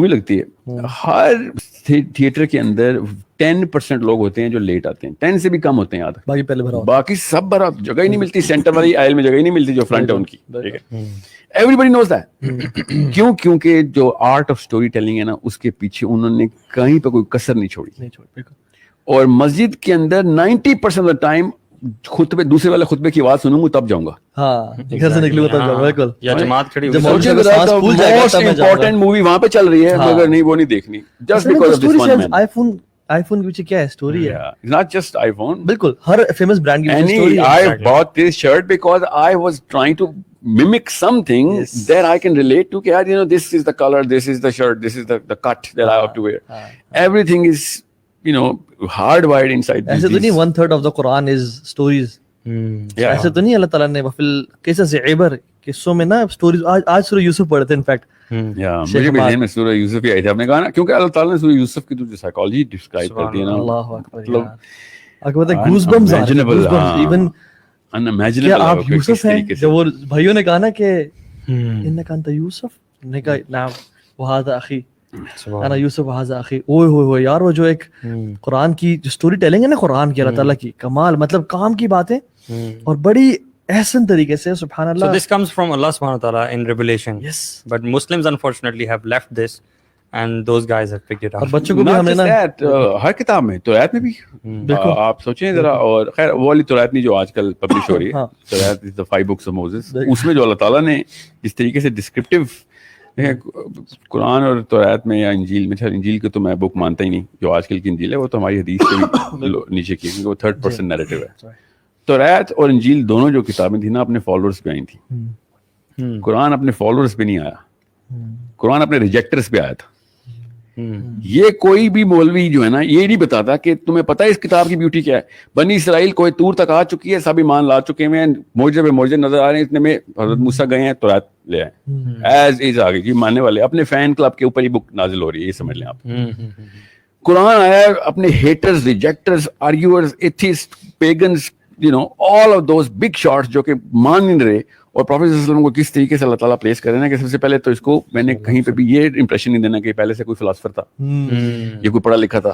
Movie لگتی ہے, ہر theatre کے اندر 10% لوگ ہوتے ہیں جو لیٹ آتے ہیں, 10 سے بھی کم ہوتے ہیں یہاں تک, باقی پہلے بھرا, باقی سب بھرا, جگہ ہی نہیں ملتی, سینٹر والی آئل میں جگہ ہی نہیں ملتی جو فرنٹ ہے ان کی, ٹھیک ہے, ایوری بڈی نوز دیٹ. کیوں؟ کیونکہ جو آرٹ آف اسٹوری ٹیلنگ ہے نا, اس کے پیچھے انہوں نے کہیں پہ کوئی کسر نہیں چھوڑی. اور مسجد کے اندر 90% آف دا ٹائم خطبے, دوسرے والے خطبے کی آواز سنوں گا تب جاؤں گا, ہاں گھر سے نکلوں گا تب جاؤں گا, بالکل. یا جماعت کھڑی ہوئی, سوچیں ذرا, موسٹ امپورٹنٹ مووی وہاں پہ چل رہی ہے مگر نہیں, وہ نہیں دیکھنی, just because of this one man. IPhone کے پیچھے کیا ہے اسٹوری ہے, not just iPhone, بالکل ہر فیمس برانڈ کی اسٹوری ہے. I bought this shirt because I was trying to mimic something that I can relate to. کہ you know, this is the color, this is the shirt, this is the cut that I have to wear. Everything is, you know, hardwired inside. ایسے تو نہیں 1/3 of the Quran is stories. ایسے تو نہیں اللہ تعالیٰ نے وفل قصص عبر, قصوں میں نا اسٹوریز. آج سورہ یوسف پڑھے تھے انفیکٹ, مجھے بھی ذہن میں سورہ یوسف ہی آئی تھی. آپ نے کہا نا, کیونکہ اللہ تعالیٰ نے سورہ یوسف کی جو سائیکالوجی ڈسکرائب کرتی ہے نا, اللہ اکبر, مطلب گوز بمز آ رہے ہیں, ایون کیا آپ یوسف ہیں, جب وہ بھائیوں نے کہا نا کہ انک انت یوسف, نے کہا نعم وھذا اخی, انا یوسف وھذا اخی. اوئے ہوئے ہوئے یار, وہ جو ایک قرآن کی جو اسٹوری ٹیلنگ ہے نا قرآن کی, اللہ تعالیٰ کی کمال, مطلب کام کی باتیں اور بڑی احسن طریقے سے, سبحان اللہ. So this comes from Allah subhanahu wa ta'ala in revelation. Yes. But Muslims unfortunately have left this and those guys have picked it up. اور بچوں کو بھی ہم نے نا ہر کتاب میں, توریت میں بھی آپ سوچیں ذرا, اور خیر وہ والی توریت نہیں جو آج کل پبلش ہو رہی ہے, توریت از the 5 books of Moses, اس میں جو اللہ تعالیٰ نے جس طریقے سے ڈسکرپٹیو, قرآن اور توریت میں یا انجیل میں, انجیل کو تو میں بک مانتا ہی نہیں, جو آج کل کی انجیل ہے وہ تو ہماری حدیث سے بھی نیچے کی, کیونکہ وہ 3rd person نیریٹو ہے. توریت اور انجیل دونوں جو کتابیں تھیں نا اپنے فالوورز پہ آئی تھیں. قرآن اپنے فالوورز پہ نہیں آیا, قرآن اپنے ریجیکٹرز پہ آیا تھا. یہ کوئی بھی مولوی جو ہے نا یہ نہیں بتاتا کہ تمہیں پتہ ہے اس کتاب کی بیوٹی کیا ہے. بنی اسرائیل کوئی طور تک آ چکی ہے, سب ایمان لا چکے ہیں, معجزے پہ معجزے نظر آ رہے ہیں, اتنے میں حضرت موسیٰ گئے ہیں, توریت لے آئے, ایز از آ گئی جی, ماننے والے اپنے فین کلب کے اوپر ہی بک نازل ہو رہی ہے, یہ سمجھ لیں آپ. قرآن آیا اپنے haters, rejecters, arguers, atheist, pagans, you know, all of those big shots جو کہ مان نہیں رہے, اور پروفیٹ صلی اللہ علیہ وسلم کو کس طریقے سے اللہ تعالیٰ پلیس کرے نا, کہ سب سے پہلے تو اس کو میں نے کہیں پہ بھی یہ امپریشن نہیں دینا کہ پہلے سے کوئی فلاسفر تھا, یہ کوئی پڑھا لکھا تھا.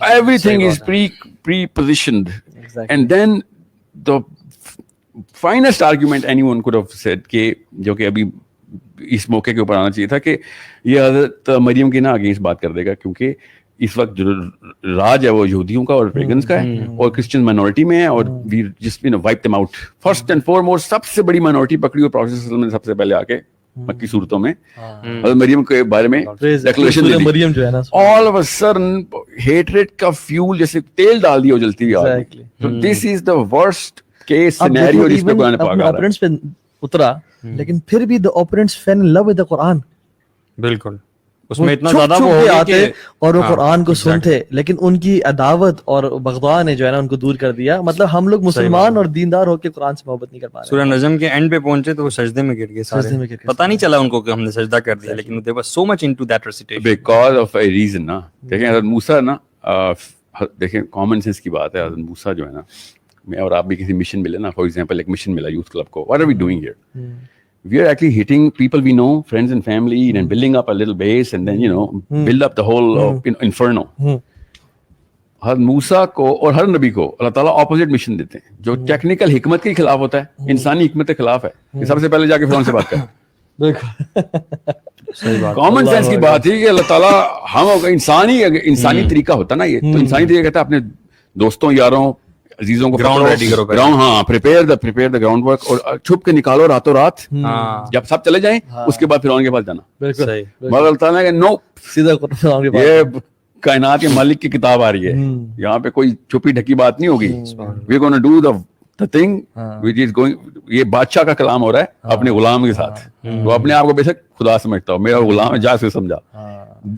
Everything is pre-positioned, and then the finest argument anyone could have said کہ جو کہ ابھی اس موقع کے اوپر آنا چاہیے تھا, کہ یہ حضرت مریم کی نا اگینسٹ بات کر دے گا, کیونکہ اس وقت جو راج ہے وہ یہودیوں کا اور پیگنز کا ہے, اور کرسچن مائنورٹی میں ہے, اور we just wipe them out. First and foremost سب سے بڑی مائنورٹی پکڑی, اور پروفیٹ صلی اللہ علیہ وسلم نے سب سے پہلے آ کے مکی صورتوں میں حضرت مریم کے بارے میں declaration they the. All of a sudden hatred کا فیول جیسے تیل ڈال دیا جلتی ہوئی آگ. تو دس is the worst case scenario جس پہ قرآن پاک آ رہا ہے. اترا, لیکن پھر بھی the opponents fell in love with the Quran. بالکل, اس میں اتنا زیادہ وہ ہو آتے اور وہ قرآن کو سنتے, لیکن ان کی عداوت اور بغضاء نے جو ہے نا ان کو دور کر دیا. مطلب ہم لوگ مسلمان اور دیندار ہو کے قرآن سے محبت نہیں کر پا رہے. سورہ نجم کے اینڈ پہ پہنچے تو وہ سجدے میں گر گئے سارے, پتہ نہیں چلا ان کو کہ ہم نے سجدہ کر دیا, لیکن they were so much into that recitation because of a reason. نا دیکھیں حضرت موسیٰ نا, دیکھیں کامن سینس کی بات ہے, حضرت موسیٰ جو ہے نا, میں اور آپ بھی کسی مشن ملے نا, فار ایگزامپل ایک مشن ملا یوتھ کلب کو, what are we doing here? We are actually hitting people we know, friends and family, and building up a little base, and then, you know, build up the whole inferno. ہر موسیٰ کو اور ہر نبی کو اللہ تعالیٰ opposite mission دیتے ہیں, جو technical حکمت کے خلاف ہوتا ہے, انسانی حکمت کے خلاف ہے, کہ سب سے پہلے جا کے فرعون سے بات کریں. کامن سینس کی بات ہے کہ اللہ تعالیٰ ہم انسانی طریقہ ہوتا نا, یہ تو انسانی طریقہ کہتا ہے اپنے دوستوں, یاروں, عزیزوں کو گراؤنڈ ریڈی کرو, گراؤنڈ, ہاں, پریپیئر دا گراؤنڈ ورک, اور چھپ کے نکالو راتوں رات, جب سب چلے جائیں اس کے بعد فرعون کے پاس جانا. مگر اللہ تعالیٰ کہ نو, سیدھا یہ کائنات کے مالک کی کتاب آ رہی ہے, یہاں پہ کوئی چھپی ڈھکی بات نہیں ہوگی. We gonna do the thing which is going, یہ بادشاہ کا کلام ہو رہا ہے اپنے غلام کے ساتھ, وہ اپنے آپ کو بے شک خدا سمجھتا ہو, میرا غلام ہے, جا سے سمجھا.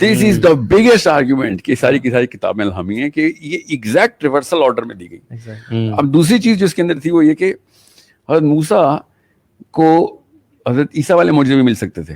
This is the biggest argument کہ ساری کی ساری کتابیں الہامی ہیں, کہ یہ ایگزیکٹ ریورسل آرڈر میں دی گئی. اب دوسری چیز جو اس کے اندر تھی وہ یہ کہ حضرت موسیٰ کو حضرت عیسیٰ والے معجزے بھی مل سکتے تھے,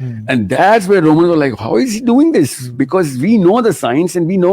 And that's where Romans were like, how is he doing this? Because we know the science and we know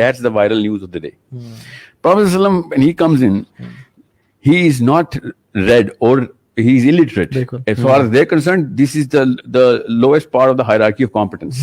that's the viral news of the day. Prophet sallam, when he comes in, he is not read or he is illiterate. As far as they're concerned, this is the lowest part of the hierarchy of competence.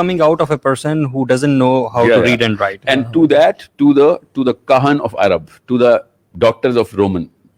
coming out of a person who doesn't know how to read and write. And to that, to the kahan of Arab, to the doctors of Roman,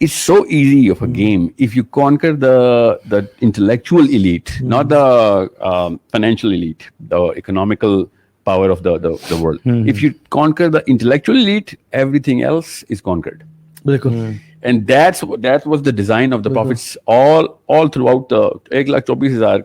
It's so easy of a game if you conquer the intellectual elite, not the financial elite, the economical power of the world. If you conquer the intellectual elite, everything else is conquered. And that was the design of the prophets all throughout the 1,24,000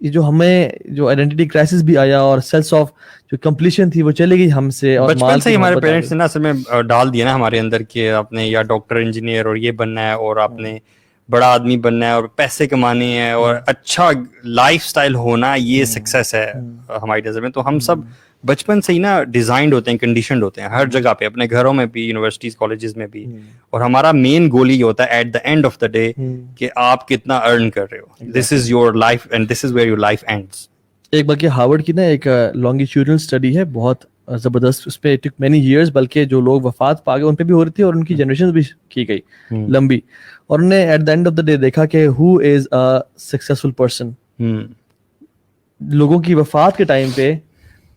یہ جو ہمیں جو identity crisis بھی آیا اور sense of جو completion تھی وہ چلے گئی ہم سے, اور بچپن سے ہی ہمارے پیرنٹس نے اصل میں ڈال دیا نا ہمارے اندر کہ آپ نے یا ڈاکٹر انجینئر اور یہ بننا ہے اور آپ نے بڑا آدمی بننا ہے اور پیسے کمانے ہیں اور اچھا لائف سٹائل ہونا, یہ سکسیس ہے ہماری نظر میں. تو ہم سب بچپن سے ہی نا ڈیزائنڈ ہوتے ہیں, کنڈیشنڈ ہوتے ہیں ہر جگہ پہ, اپنے گھروں میں بھی, یونیورسٹیز کالجز میں بھی, اور ہمارا مین گول یہ ہوتا ہے at the end of the day کہ آپ کتنا ارن کر رہے ہو. This is your life and this is where your life ends. ایک بلکہ ہارورڈ کی نا ایک لانگیٹیوڈنل اسٹڈی ہے بہت زبردست, اس پہ ٹک مینی ایئرس, بلکہ جو لوگ وفات پا گئے ان پہ بھی ہو رہی تھی اور ان کی جنریشن بھی کی گئی لمبی, اور انہوں نے at the end of the day دیکھا کہ ہو از اے سکسیسفل پرسن. لوگوں کی وفات کے ٹائم پہ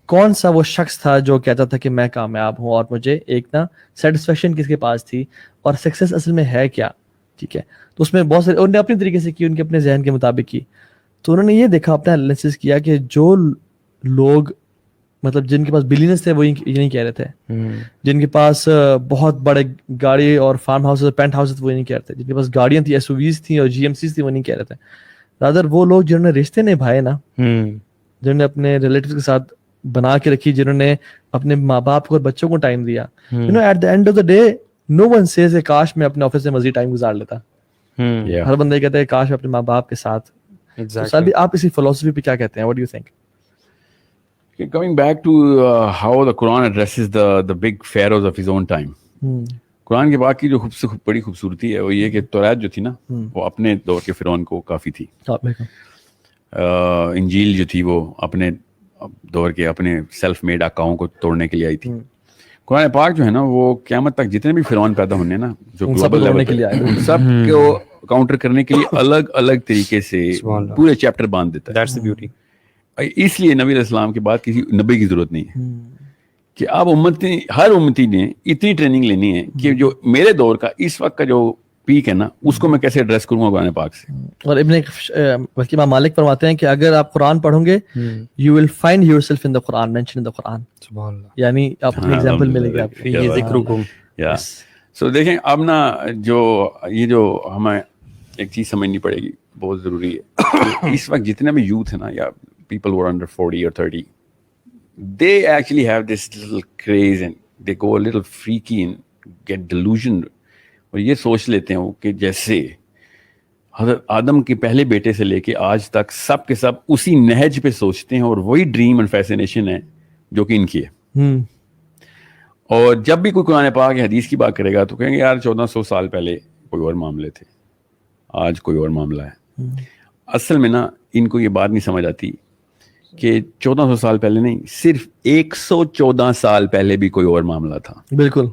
کون سا وہ شخص تھا جو کہتا تھا کہ میں کامیاب ہوں اور مجھے ایک نا سیٹسفیکشن کس کے پاس تھی, اور سکسیس اصل میں ہے کیا. ٹھیک ہے, تو اس میں بہت سارے انہوں نے اپنی طریقے سے کی, ان کے اپنے ذہن کے مطابق کی. تو انہوں نے یہ دیکھا, اپنا انالیسس کیا کہ جو لوگ مطلب جن کے پاس بلینس تھے وہ یہ نہیں کہہ رہے تھے, جن کے پاس بہت بڑے گاڑی اور فارم ہاؤس اور پینٹ ہاؤس وہ نہیں کہہ رہے تھے, جن کے پاس گاڑیاں تھیں, ایس او ویز تھیں اور جی ایم سیز تھیں, وہ نہیں کہہ رہے تھے. رادر وہ لوگ جنہوں نے رشتے نبھائے نا, جنہوں نے اپنے ریلیٹیوز کے ساتھ بنا کے رکھی, جنہوں نے اپنے ماں باپ کو اور بچوں کو ٹائم دیا, at the end of the day no one says کہ کاش میں اپنے آفس میں مزید ٹائم گزار لیتا. ہر بندہ کہتا ہے کاش میں اپنے ماں باپ کے ساتھ. سادی آپ اسی فلسفی پہ کیا کہتے ہیں, what do you think? Coming back to how the Quran addresses the big pharaohs of his own time. قرآن کے بعد کی جو بڑی خوبصورتی ہے وہ یہ کہ توریت جو تھی نا وہ اپنے دور کے فرعون کو کافی تھی. انجیل جو تھی وہ اپنے دور کے اپنے سیلف میڈ آقاؤں کو توڑنے کے لیے آئی تھی. قرآن پاک جو ہے نا وہ قیامت تک جتنے بھی فرعون پیدا ہونے نا جو گلوبل لیول کے لیے سب کو کاؤنٹر کرنے کے لیے الگ الگ طریقے سے پورے چیپٹر باندھ دیتا ہے. That's the beauty. اس لیے نبی علیہ السلام کے بعد کسی نبی کی ضرورت نہیں ہے کہ اب ہر امتی نے اتنی ٹریننگ لینی ہے کہ جو میرے دور کا اس وقت کا جو پیک ہے نا اس کو میں کیسے ایڈریس کروں گا قرآن پاک سے. اور ابن بلکہ امام مالک فرماتے ہیں کہ اگر آپ قرآن پڑھو گے you will find yourself in the Quran, mention in the Quran. سبحان اللہ. یعنی آپ کو ایگزامپل ملے گا آپ یہ ذکرکم. سو دیکھیں اب نا جو ہمیں ایک چیز سمجھنی پڑے گی بہت ضروری ہے. اس وقت جتنے بھی یوتھ ہے نا یا people who are under 40 or 30, they actually have this little craze and they go a little freaky and get delusioned. اور یہ سوچ لیتے ہیں کہ جیسے حضرت آدم کے پہلے بیٹے سے لے کے آج تک سب کے سب اسی نہج پہ سوچتے ہیں اور وہی ڈریم اینڈ فیسینیشن ہے جو کہ ان کی ہے. اور جب بھی کوئی قرآن پاک یا حدیث کی بات کرے گا تو کہیں گے یار 1400 سال پہلے کوئی اور معاملے تھے, آج کوئی اور معاملہ ہے. اصل میں نا ان کو یہ بات نہیں سمجھ آتی کہ 1400 سال پہلے نہیں, صرف 114 سال پہلے بھی کوئی اور معاملہ تھا. بالکل.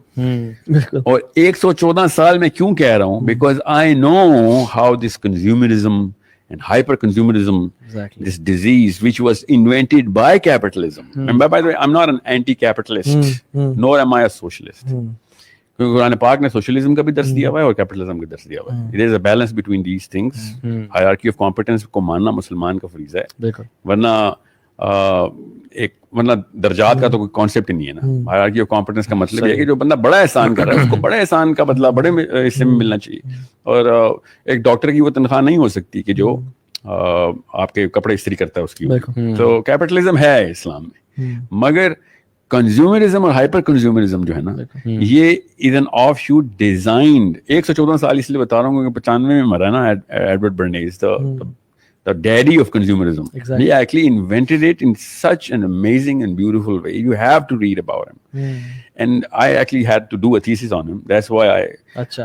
اور 114 سال میں کیوں کہہ رہا ہوں, because I know how this consumerism and hyper consumerism, this disease which was invented by capitalism. And by the way, I'm not an anti-capitalist, nor am I a socialist. کیونکہ قرآن پاک نے سوشلزم کا بھی درس دیا ہوا ہے اور کیپٹلزم کا درس دیا ہوا ہے. There is a balance between these things. Hierarchy of competence کو ماننا مسلمان کا فریضہ ہے, ورنہ درجات کا تو کوئی کانسیپٹ ہی نہیں ہے نا. ہائرارکی آف کمپیٹنس کا مطلب یہ ہے کہ جو بندہ بڑا احسان کر رہا ہے اس کو بڑے احسان کا بدلہ بڑے حصے میں ملنا چاہیے. اور ایک ڈاکٹر کی وہ تنخواہ نہیں ہو سکتی کہ جو آپ کے کپڑے استری کرتا ہے اس کی. تو کیپٹلزم ہے اسلام میں, مگر کنزیومرزم اور ہائپر کنزیومرزم جو ہے نا یہ is an of shoot designed. 114 سال اس لیے بتا رہا ہوں کیونکہ 95 میں مرا نا Edward Bernays, the daddy of consumerism. Exactly. He actually invented it in such an amazing and beautiful way. You have to read about him. And I actually had to do a thesis on him. That's why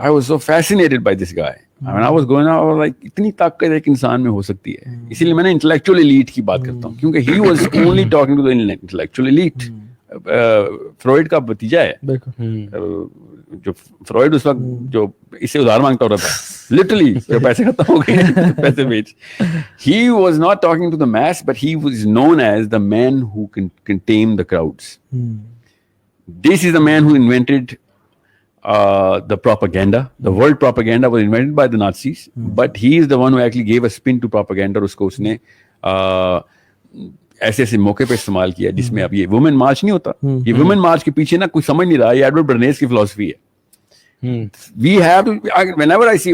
I was so fascinated by this guy. When I was going out, I was like, اتنی طاقت ایک انسان میں ہو سکتی ہے. اسی لیے میں نے intellectual elite کی بات کرتا ہوں, کیونکہ he was only talking to the intellectual elite. Freud کا بتیجا ہے جو فروئڈ اس وقت جو اس سے ادھار مانگتا ہوتا تھا لٹرلی جو پیسے ختم ہو گئے پیسے بیچ. He was not talking to the mass but he was known as the man who can tame the crowds. This is the man who invented the propaganda. The world propaganda was invented by the Nazis, but he is the one who actually gave a spin to propaganda. اس کو اس نے ایسے ایسے موقع پہ استعمال کیا جس میں اب یہ وومن مارچ نہیں ہوتا, یہ وومن مارچ کے پیچھے نا کوئی سمجھ نہیں رہا, یہ ایڈورڈ برنیز کی فلسفی ہے We have to, whenever I see,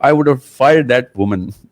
I would have fired that woman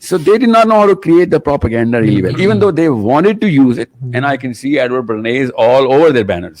So they did not know how to create the propaganda really well, even though they wanted to use it. And I can see Edward Bernays all over their banners.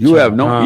You have no,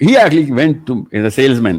he actually went to as a salesman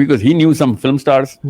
because he knew some film stars.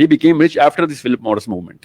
he became rich after this Philip Morris movement.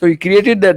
so he created that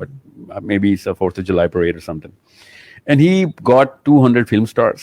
but maybe it's a 4th of July parade or something. And he got 200 film stars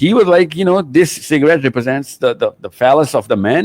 he was like, you know, this cigarette represents the phallus of the man.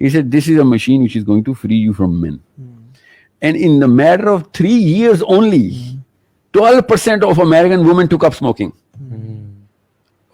he said this is a machine which is going to free you from men. And in the matter of 3 years only 12% of American women took up smoking.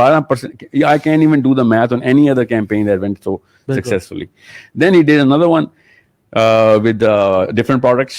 12%. I can't even do the math on any other campaign that went so successfully. Then he did another one with different products,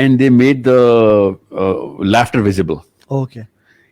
and they made the laughter visible. Okay.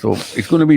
So it's going to be,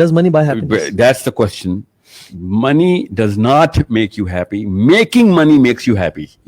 Does money buy happiness? That's the question. Money does not make you happy. Making money makes you happy.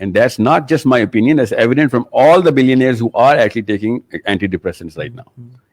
And that's not just my opinion, that's evident from all the billionaires who are actually taking antidepressants right now.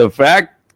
The fact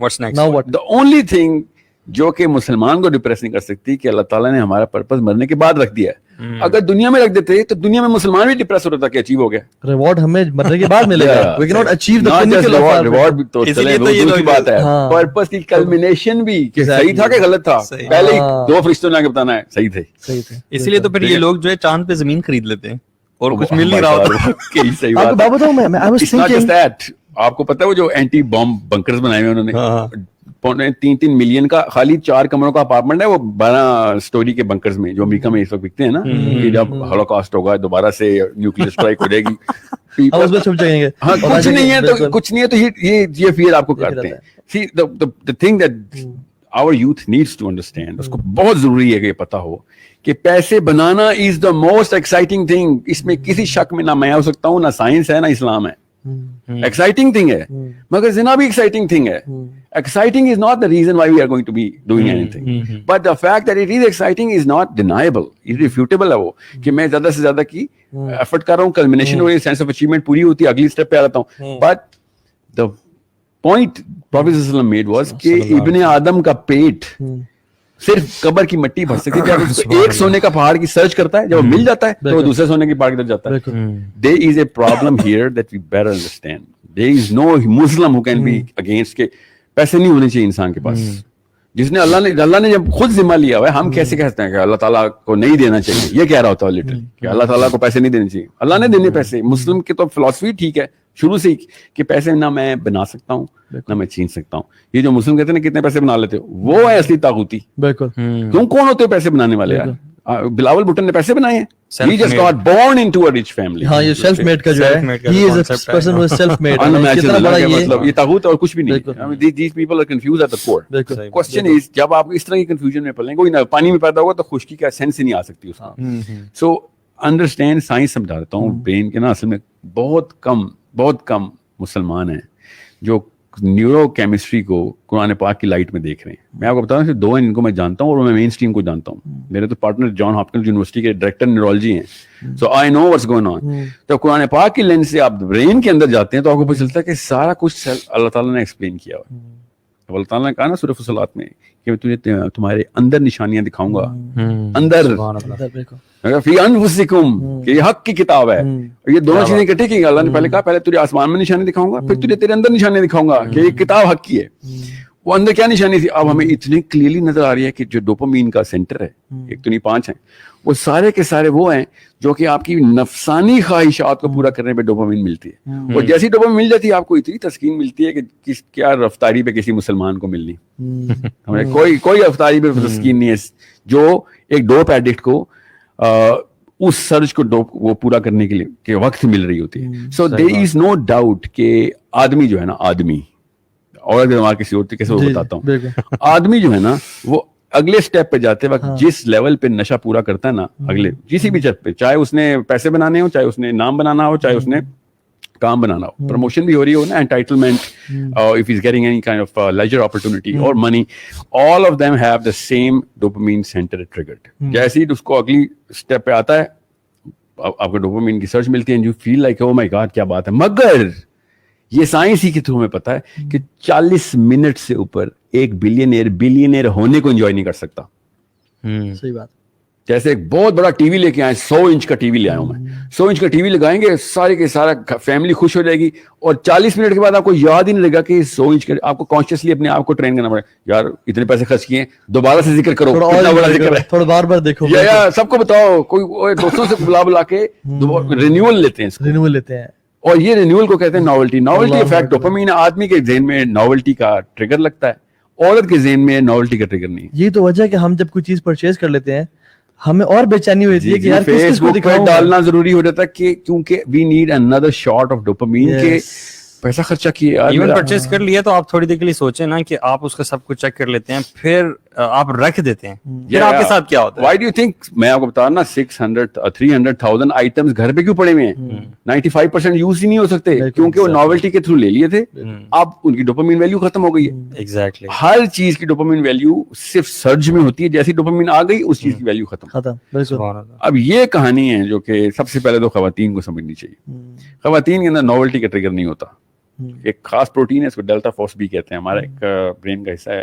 What's next? The only thing جو کہ مسلمان کو depress نہیں کر سکتی کہ اللہ تعالیٰ نے ہمارا پرپز مرنے کے بعد رکھ دیا ہے. اگر دنیا میں رکھ دیتے تو دنیا میں مسلمان بھی ڈپریس ہوتا تھا کہ اچیو ہو گیا, ریوارڈ ہمیں مرنے کے بعد ملے گا. We cannot achieve the pinnacle of our reward تو چلے وہ دوسری بات ہے, پرپز کی کلمینیشن بھی کہ صحیح تھا کہ غلط تھا, پہلے ہی 2 فرشتوں نے آ کے بتانا ہے صحیح تھے. اسی لیے تو پھر یہ لوگ جو ہے چاند پہ زمین خرید لیتے ہیں اور کچھ مل نہیں رہا ہوتا. صحیح بات. آپ کو پتا ہے وہ جو اینٹی بام بنکرز بنائے ہوئے انہوں نے 3 ملین کا, خالی 4 کمروں کا اپارٹمنٹ ہے وہ 12 سٹوری کے بنکرز میں جو امریکہ میں اس وقت بکتے ہیں نا, کہ جب ہولوکاسٹ ہوگا دوبارہ سے نیوکلیئر اسٹرائک ہو جائے گی, ہاں کچھ نہیں ہے تو یہ فیئر آپ کو کرتے ہیں. See the thing that our youth needs to understand, اس کو بہت ضروری ہے کہ یہ پتا ہو کہ پیسے بنانا is the most exciting thing. اس میں کسی شک میں نہ میں ہو سکتا ہوں, نہ سائنس ہے نہ اسلام ہے. ایکسائٹنگ تھنگ ہے, مگر زنا بھی ایکسائٹنگ تھنگ ہے. Exciting is not the reason why we are going to be doing anything, but the fact that it is exciting is not deniable, irrefutable ہے وہ کہ میں زیادہ سے زیادہ کی ایفرٹ کر رہا ہوں, کلمینیشن ہو رہی ہے, سینس آف اچیومنٹ پوری ہوتی ہے, اگلی اسٹیپ پہ آ جاتا ہوں. But the point Prophet صلی اللہ علیہ وسلم made was کہ ابن آدم کا پیٹ صرف قبر کی مٹی بھر سکتی ہے. اس کو ایک سونے کا پہاڑ کی سرچ کرتا ہے, جب وہ مل جاتا ہے تو وہ دوسرے سونے کے پہاڑ کی طرف جاتا ہے. There is a problem here that we better understand. There is no Muslim who can be against کہ پیسے نہیں ہونے چاہیے انسان کے پاس. جس نے اللہ نے جب خود ذمہ لیا ہوا ہے, ہم کیسے کہتے ہیں کہ اللہ تعالیٰ کو نہیں دینا چاہیے, یہ کہہ رہا ہوتا ہے لٹرلی کہ اللہ تعالیٰ کو پیسے نہیں دینے چاہیے. اللہ نے دینے پیسے. مسلم کی تو فلسفی ٹھیک ہے شروع سے ہی کہ پیسے نہ میں بنا سکتا ہوں نہ میں چھین سکتا ہوں. یہ جو مسلم کہتے ہیں کتنے پیسے بنا لیتے ہو, وہ ہے اصلی طاغوتی. بالکل. تم کون ہوتے ہو پیسے بنانے والے یار؟ بلاول بھٹو نے پیسے بنائے ہیں. He just got born into a rich family. ہاں یہ سیلف میڈ کا جو ہے, he is a person who is self made. مطلب یہ طاغوت اور کچھ بھی نہیں. These people are confused at the core. Question is جب آپ اس طرح کی کنفیوژن میں پڑیں, کوئی پانی میں پیدا ہوگا تو خشکی کا سینس ہی نہیں آ سکتی اس کو. سو انڈرسٹینڈ, سائنس سمجھا دیتا ہوں. برین کے نا اصل میں بہت کم مسلمان ہیں جو نیورو کیمسٹری کو قرآن پاک کی لائٹ میں دیکھ رہے ہیں. میں آپ کو بتا رہا ہوں 2 ان کو میں جانتا ہوں اور میں مین اسٹریم کو جانتا ہوں. میرے تو پارٹنر جان ہاپکنز یونیورسٹی کے ڈائریکٹر نیورولوجی ہیں, سو آئی نو واٹس گوئنگ آن. تو قرآن پاک کی لینس سے آپ برین کے اندر جاتے ہیں تو آپ کو پتہ چلتا ہے کہ سارا کچھ اللہ تعالیٰ نے ایکسپلین کیا ہوا ہے. اللہ تعالیٰ نے کہا نا سورہ فصلات میں کہ میں تجھے تمہارے اندر نشانیاں دکھاؤں گا, اندر فی انفسکم, کہ یہ حق کی کتاب ہے. یہ دونوں چیزیں اکٹھے کی. اللہ نے پہلے کہا پہلے تجھے آسمان میں نشانی دکھاؤں گا, پھر تجھے تیرے اندر نشانی دکھاؤں گا کہ یہ کتاب حق کی ہے. وہ اندر کیا نشانی تھی اب ہمیں اتنی کلیئرلی نظر آ رہی ہے کہ جو ڈوپامین کا سینٹر ہے, 1 تو نہیں 5 ہیں, وہ سارے کے سارے وہ ہیں جو کہ آپ کی نفسانی خواہشات کو پورا کرنے پہ ڈوپامین ملتی ہے. اور جیسی ڈوپامین مل جاتی ہے آپ کو اتنی تسکین ملتی ہے کہ کیا رفتاری پہ کسی مسلمان کو ملنی. ہمیں کوئی رفتاری پہ تسکین نہیں ہے جو ایک ڈوپ ایڈکٹ کو اس سرچ کو وہ پورا کرنے کے لیے کہ وقت مل رہی ہوتی ہے. سو دیر از نو ڈاؤٹ کہ آدمی جو ہے نا, آدمی اور دماغ کسی اور طریقے سے وہ بتاتا ہوں, آدمی جو ہے نا وہ اگلے سٹیپ پہ جاتے وقت جس لیول پہ نشہ پورا کرتا ہے نا, اگلے کسی بھی چیز پہ, چاہے اس نے پیسے بنانے ہو, چاہے اس نے نام بنانا ہو, چاہے اس نے کام بنانا ہو, پروموشن بھی ہو رہی ہو نا, entitlement, if he's getting any kind of leisure opportunity or money, all of them have the same dopamine center triggered. جیسے ہی اس کو اگلی سٹیپ پہ آتا ہے آپ کو ڈوپامین کی سرچ ملتی ہے, you feel like oh my god کیا بات ہے. مگر یہ سائنس ہی کے تھرو ہمیں پتا ہے کہ 40 منٹ سے اوپر ایک بلینئر ہونے کو انجوائے نہیں کر سکتا. صحیح بات. جیسے ایک بہت بڑا ٹی وی لے کے آئے, 100 انچ کا ٹی وی لے آیا ہوں میں, 100 انچ کا ٹی وی لگائیں گے سارے کے سارا فیملی خوش ہو جائے گی, اور 40 منٹ کے بعد آپ کو یاد ہی نہیں لگا کہ 100 انچ کا, آپ کو کانشیسلی اپنے آپ کو ٹرین کرنا پڑے یار اتنے پیسے خرچ کیے, دوبارہ سے ذکر کرو, کتنا بڑا ذکر ہے, تھوڑا بار بار دیکھو, یا سب کو بتاؤ, کوئی دوستوں سے بلا کے رینیول لیتے ہیں. اور یہ رینیول کو کہتے ہیں ناولٹی. ناولٹی افیکٹ ڈوپامین, آدمی کے ذہن میں ناولٹی کا ٹریگر لگتا ہے, عورت کے ذہن میں ناولٹی کا ٹریگر نہیں. یہ تو وجہ ہے کہ ہم جب کوئی چیز پرچیز کر لیتے ہیں ہمیں اور بے چینی ہوتی ہے کہ یار فیس بک پہ ڈالنا ضروری ہو جاتا ہے کہ کیونکہ we need another shot of dopamine کے پیسہ خرچہ کیے. ایون پرچیز کر لیا تو آپ تھوڑی دیر کے لیے سوچیں نا کہ آپ اس کا سب کچھ چیک کر لیتے ہیں, پھر آپ رکھ دیتے ہیں, پھر آپ کے ساتھ کیا ہوتا ہے. Why do you think, میں آپ کو بتا رہا نا 300,000 آئٹمس گھر پہ کیوں پڑے ہوئے ہیں, 95% یوز ہی نہیں ہو سکتے کیونکہ وہ ناولٹی کے تھرو لے لیے تھے. اب ان کی ڈوپامین ویلیو ختم ہو گئی ہے. ایگزیکٹلی ہر چیز کی ڈوپامین ویلیو صرف سرج میں ہوتی ہے, جیسی ڈوپامین آ گئی اس چیز کی ویلیو ختم. اب یہ کہانی ہے جو کہ سب سے پہلے تو خواتین کو سمجھنی چاہیے. خواتین کے اندر ناولٹی کا ٹریگر نہیں ہوتا. ایک خاص پروٹین ہے, اس کو ڈیلٹا فوس بھی کہتے ہیں, ہمارا ایک برین کا حصہ ہے,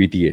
VTA,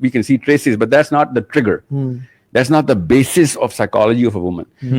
we can see traces, but that's not the trigger. That's not the basis of psychology of a woman.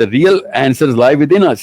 the real answers lie within us.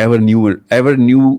ever new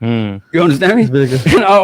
You understand me? I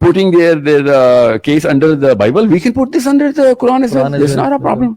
putting their case under the Bible, we can put this under the Quran as well. There's not a problem.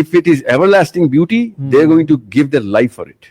If it is everlasting beauty, they are going to give their life for it.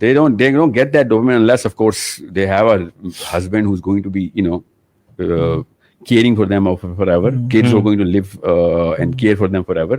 they don't get that dopamine unless of course they have a husband who's going to be caring for them forever, kids are going to live and care for them forever,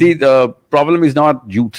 See, the problem is not youth,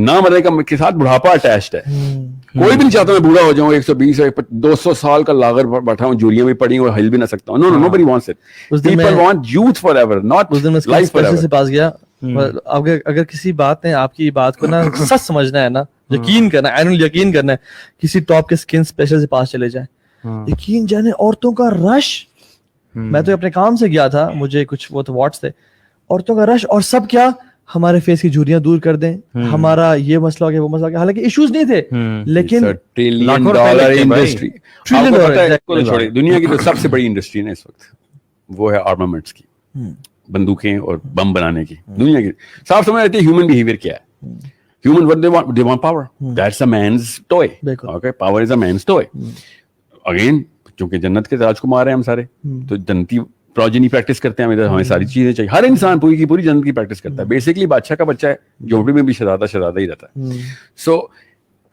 نہ مرنے کا کے ساتھ بڑھاپا attached ہے. کوئی بھی نہیں چاہتا میں بوڑھا ہو جاؤں 120 200 سال کا لاغر بیٹھا ہوں, جولیاں بھی پڑی ہوں اور ہل بھی نہ سکتا ہوں. نو nobody wants it. People want youth forever, not life forever. سے پاس گیا, اگر کسی بات نے آپ کی بات کو نا سچ سمجھنا ہے نا, یقین کرنا ہے, یقین کرنا ہے, کسی ٹاپ کے اسکن اسپیشل سے پاس چلے جائیں, یقین جانے عورتوں کا رش. میں تو اپنے کام سے گیا تھا, مجھے کچھ وہ تو واٹس تھے, عورتوں کا رش, اور سب کیا ہمارے فیس کی جھریاں دور کر دیں, ہمارا یہ مسئلہ ہو گیا وہ مسئلہ ہو گیا, حالانکہ ایشوز نہیں تھے لیکن چھوڑے. دنیا کی جو سب سے بڑی انڈسٹری ہے اس وقت وہ ہے آرمامنٹس کی, بندوقیں اور بم بنانے کی. دنیا کی صاف سمجھ آتی ہے ہیومن بیہیویئر کیا ہے. Human what they want power. That's a man's toy. Okay, power is a man's toy. Again, چونکہ جنت کے راجکمار ہیں ہم سارے, تو جنتی پروجنی پریکٹس کرتے ہیں, ہمیں ساری چیزیں چاہیے. ہر انسان پوری کی پوری جنت کی پریکٹس کرتا ہے. بیسکلی بادشاہ کا بچہ ہے, جھونپڑی میں بھی شہزادہ ہی رہتا ہے. سو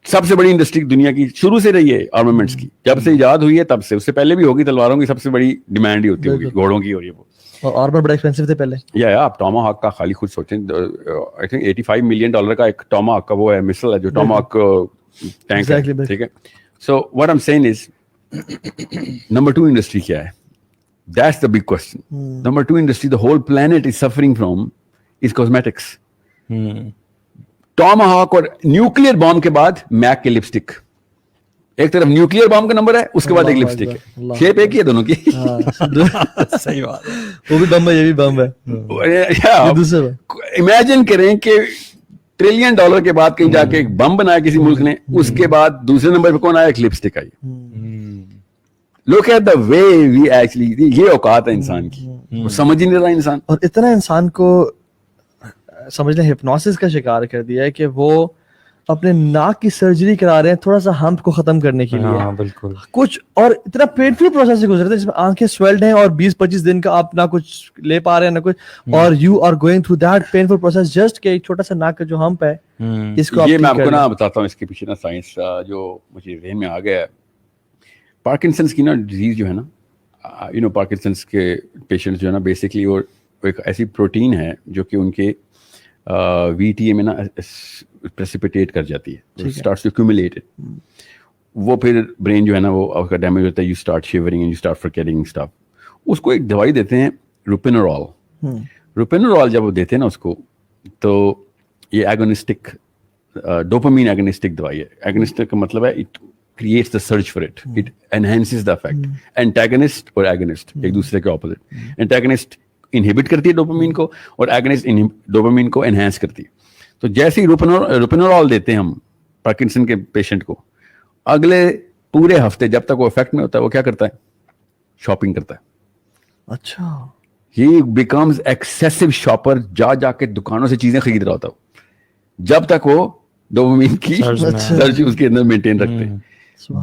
سب سے بڑی انڈسٹری دنیا کی شروع سے رہی ہے آرمامنٹس کی. جب سے ایجاد ہوئی ہے تب سے, اس سے پہلے بھی ہوگی. تلواروں کی سب سے بڑی ڈیمانڈ ہی ہوتی ہوگی, گھوڑوں کی. اور یہ اور آرمر بڑا ایکسپینسو تھے پہلے. یا آپ ٹاماہاک کا خالی خود سوچیں, آئی تھنک $85 ملین کا ایک ٹاماہاک کا وہ ہے مسل ہے جو ٹاماہاک ٹینک ہے, ٹھیک ہے. So what I am seeing is number 2 industry کیا ہے. That's the big question. Number 2 industry the whole planet is suffering from is cosmetics. Tomahawk اور نیوکلیئر بام کے بعد میک کے لپسٹک. ایک طرف نیوکلیئر بام کا نمبر ہے, اس کے بعد ایک لپسٹک ہے. شیپ ایک ہی ہے دونوں کی. صحیح بات, وہ بھی بم ہے یہ بھی بم ہے. امیجن کریں کہ $1 ٹریلین کے بعد کہیں جا کے ایک بم بنایا کسی ملک نے, اس کے بعد دوسرے نمبر پہ کون آیا, ایک lipstick I. Look at the way we actually, یہ اوقات ہے انسان کی, وہ سمجھ ہی نہیں رہا انسان. اور اتنا انسان کو سمجھ لیں ہپنوسس کا شکار کر دیا ہے کہ وہ اپنے ناک کی سرجری کرا رہے ہیں تھوڑا سا ہمپ کو ختم کرنے کے لیے. بالکل کچھ اور اتنا پینفل پروسیس سے گزر رہے ہیں جس میں آنکھیں سویلڈ ہیں اور 20-25 دن کا آپ نہ کچھ لے پا رہے ہیں نہ کچھ, اور you are going through that painful process just کہ ایک چھوٹا سا ناک کا جو ہمپ ہے اس کو. یہ میں آپ کو نا بتاتا ہوں اس کے پیچھے نا سائنس جو مجھے ذہن میں آ گیا ہے. پارکنسنس کی نا ڈیزیز جو ہے نا, پارکنسنس کے پیشنٹس جو ہے نا, بیسکلی وہ ایک ایسی پروٹین ہے جو کہ ان کے وی ٹی اے میں نا پریسیپیٹیٹ کر جاتی ہے, اسٹارٹس ٹو ایکومولیٹ. وہ پھر برین جو ہے نا وہ کا ڈیمیج ہوتا ہے, you start shivering and you start forgetting stuff. اس کو ایک دوائی دیتے ہیں روپینورال. روپینورال جب وہ دیتے ہیں نا اس کو, تو یہ ایگونسٹک ڈوپامین ایگونسٹک دوائی ہے. ایگونسٹک کا مطلب ہے it creates the search for it. It enhances the effect. Antagonist اور agonist ایک دوسرے کے opposite. Antagonist inhibit کرتی ہے ڈوپامین کو اور agonist ڈوپامین کو enhance کرتی ہے. تو جیسے ہی روپینورال دیتے ہیں ہم پارکنسن کے پیشنٹ کو, اگلے پورے ہفتے جب تک وہ افیکٹ میں ہوتا ہے وہ کیا کرتا ہے, شاپنگ کرتا ہے. اچھا, he becomes excessive shopper, جا کے دکانوں سے چیزیں خرید رہا ہوتا ہے جب تک وہ ڈوپامین کی سرچ اس کے اندر مینٹین رکھتے ہیں.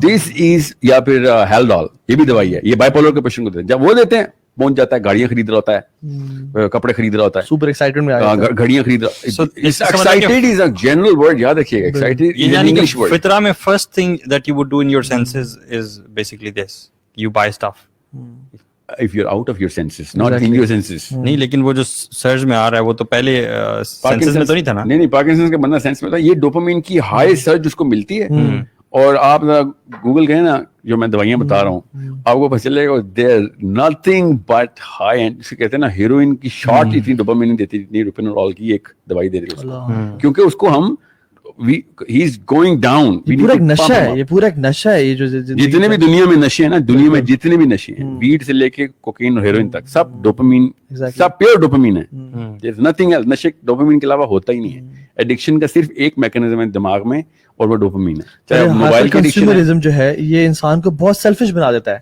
دس از, یا پھر ہیلڈال, یہ بھی دوائی ہے, یہ بائی پولر کے پیشنٹ کو دیتے ہیں. جب وہ دیتے ہیں پہنچ جاتا ہے, گاڑیاں خرید رہا ہوتا ہے, کپڑے خرید رہا ہوتا ہے, سپر ایکسائٹڈ میں آ جاتا ہے, گھڑیاں خرید رہا. Excited is a general word, یاد رکھیے گا. Excited is an English word. فطرہ میں first thing that you would do in your senses is basically this, you buy stuff. If you're out of your senses, not in your senses. نہیں, لیکن وہ جو سرج میں آ رہا ہے وہ تو پہلے سینسز میں تو نہیں تھا نا. نہیں, پارکنسن کا بندہ سینس میں تھا. یہ ڈوپامین کی ہائی سرج اس کو ملتی ہے, اور آپ گوگل کریں نا جو میں دوائیاں بتا رہا ہوں, آپ کو پتہ چلے گا دیر نتھنگ بٹ ہائی اینڈ. اسے کہتے ہیں نا ہیروئن کی شارٹ اتنی ڈوپامین نہیں دیتی جتنی روپینورال کی ایک دوائی دے رہی ہے, کیونکہ اس کو ہم he is going down. پورا ایک نشہ ہے, یہ پورا ایک نشہ ہے. یہ جو جتنے بھی دنیا میں نشے ہیں نا, دنیا میں جتنے بھی نشے ہیں, ویڈ سے لے کے کوکین اور ہیروئن تک, سب ڈوپامین, سب پیور ڈوپامین ہے. there is nothing else. نشے ڈوپامین کے علاوہ ہوتا ہی نہیں ہے. ایڈکشن کا صرف ایک میکینزم ہے دماغ میں, اور وہ ڈوپامین ہے. چاہے موبائل کی کنزیومرزم جو ہے یہ انسان کو بہت سیلفش بنا دیتا ہے.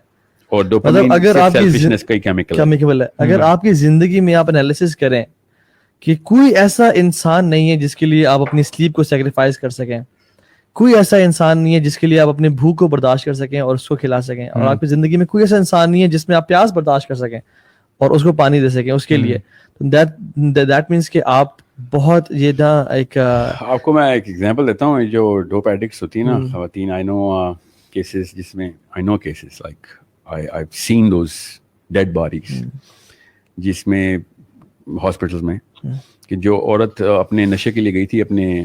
اور ڈوپامین اگر آپ سیلفشنس کا کیمیکل ہے. اگر آپ کی زندگی میں آپ انالیسس کریں کہ کوئی ایسا انسان نہیں ہے جس کے لیے آپ اپنی سلیپ کو سیکریفائز کر سکیں, کوئی ایسا انسان نہیں ہے جس کے لیے آپ اپنے بھوک کو برداشت کر سکیں اور اس کو کھلا سکیں, اور آپ کی زندگی میں کوئی ایسا انسان نہیں ہے جس میں آپ پیاس برداشت کر سکیں اور اس کو پانی دے سکیں اس کے لیے. دیٹ مینس کہ آپ بہت یہ نا ایک. آپ کو میں ایک ایگزامپل دیتا ہوں. جو ڈوپ ایڈکٹس ہوتی ہیں نا خواتین, آئی نو کیسز جس میں like I have seen those dead bodies جس میں ہاسپٹلس میں, کہ جو عورت اپنے نشے کے لیے گئی تھی اپنے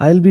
I'll be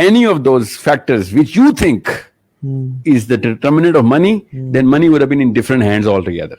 any of those factors which you think is the determinant of money, then money would have been in different hands altogether.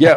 Yeah,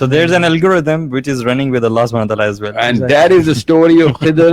So there's an algorithm which is running with Allah subhanahu wa ta'ala as well. And that is the story of Khidr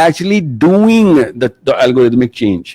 actually doing the algorithmic change.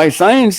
By science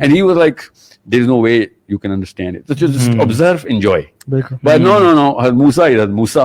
And he was like, there is no way you can understand it. So just observe, enjoy. But no, Musa is Musa.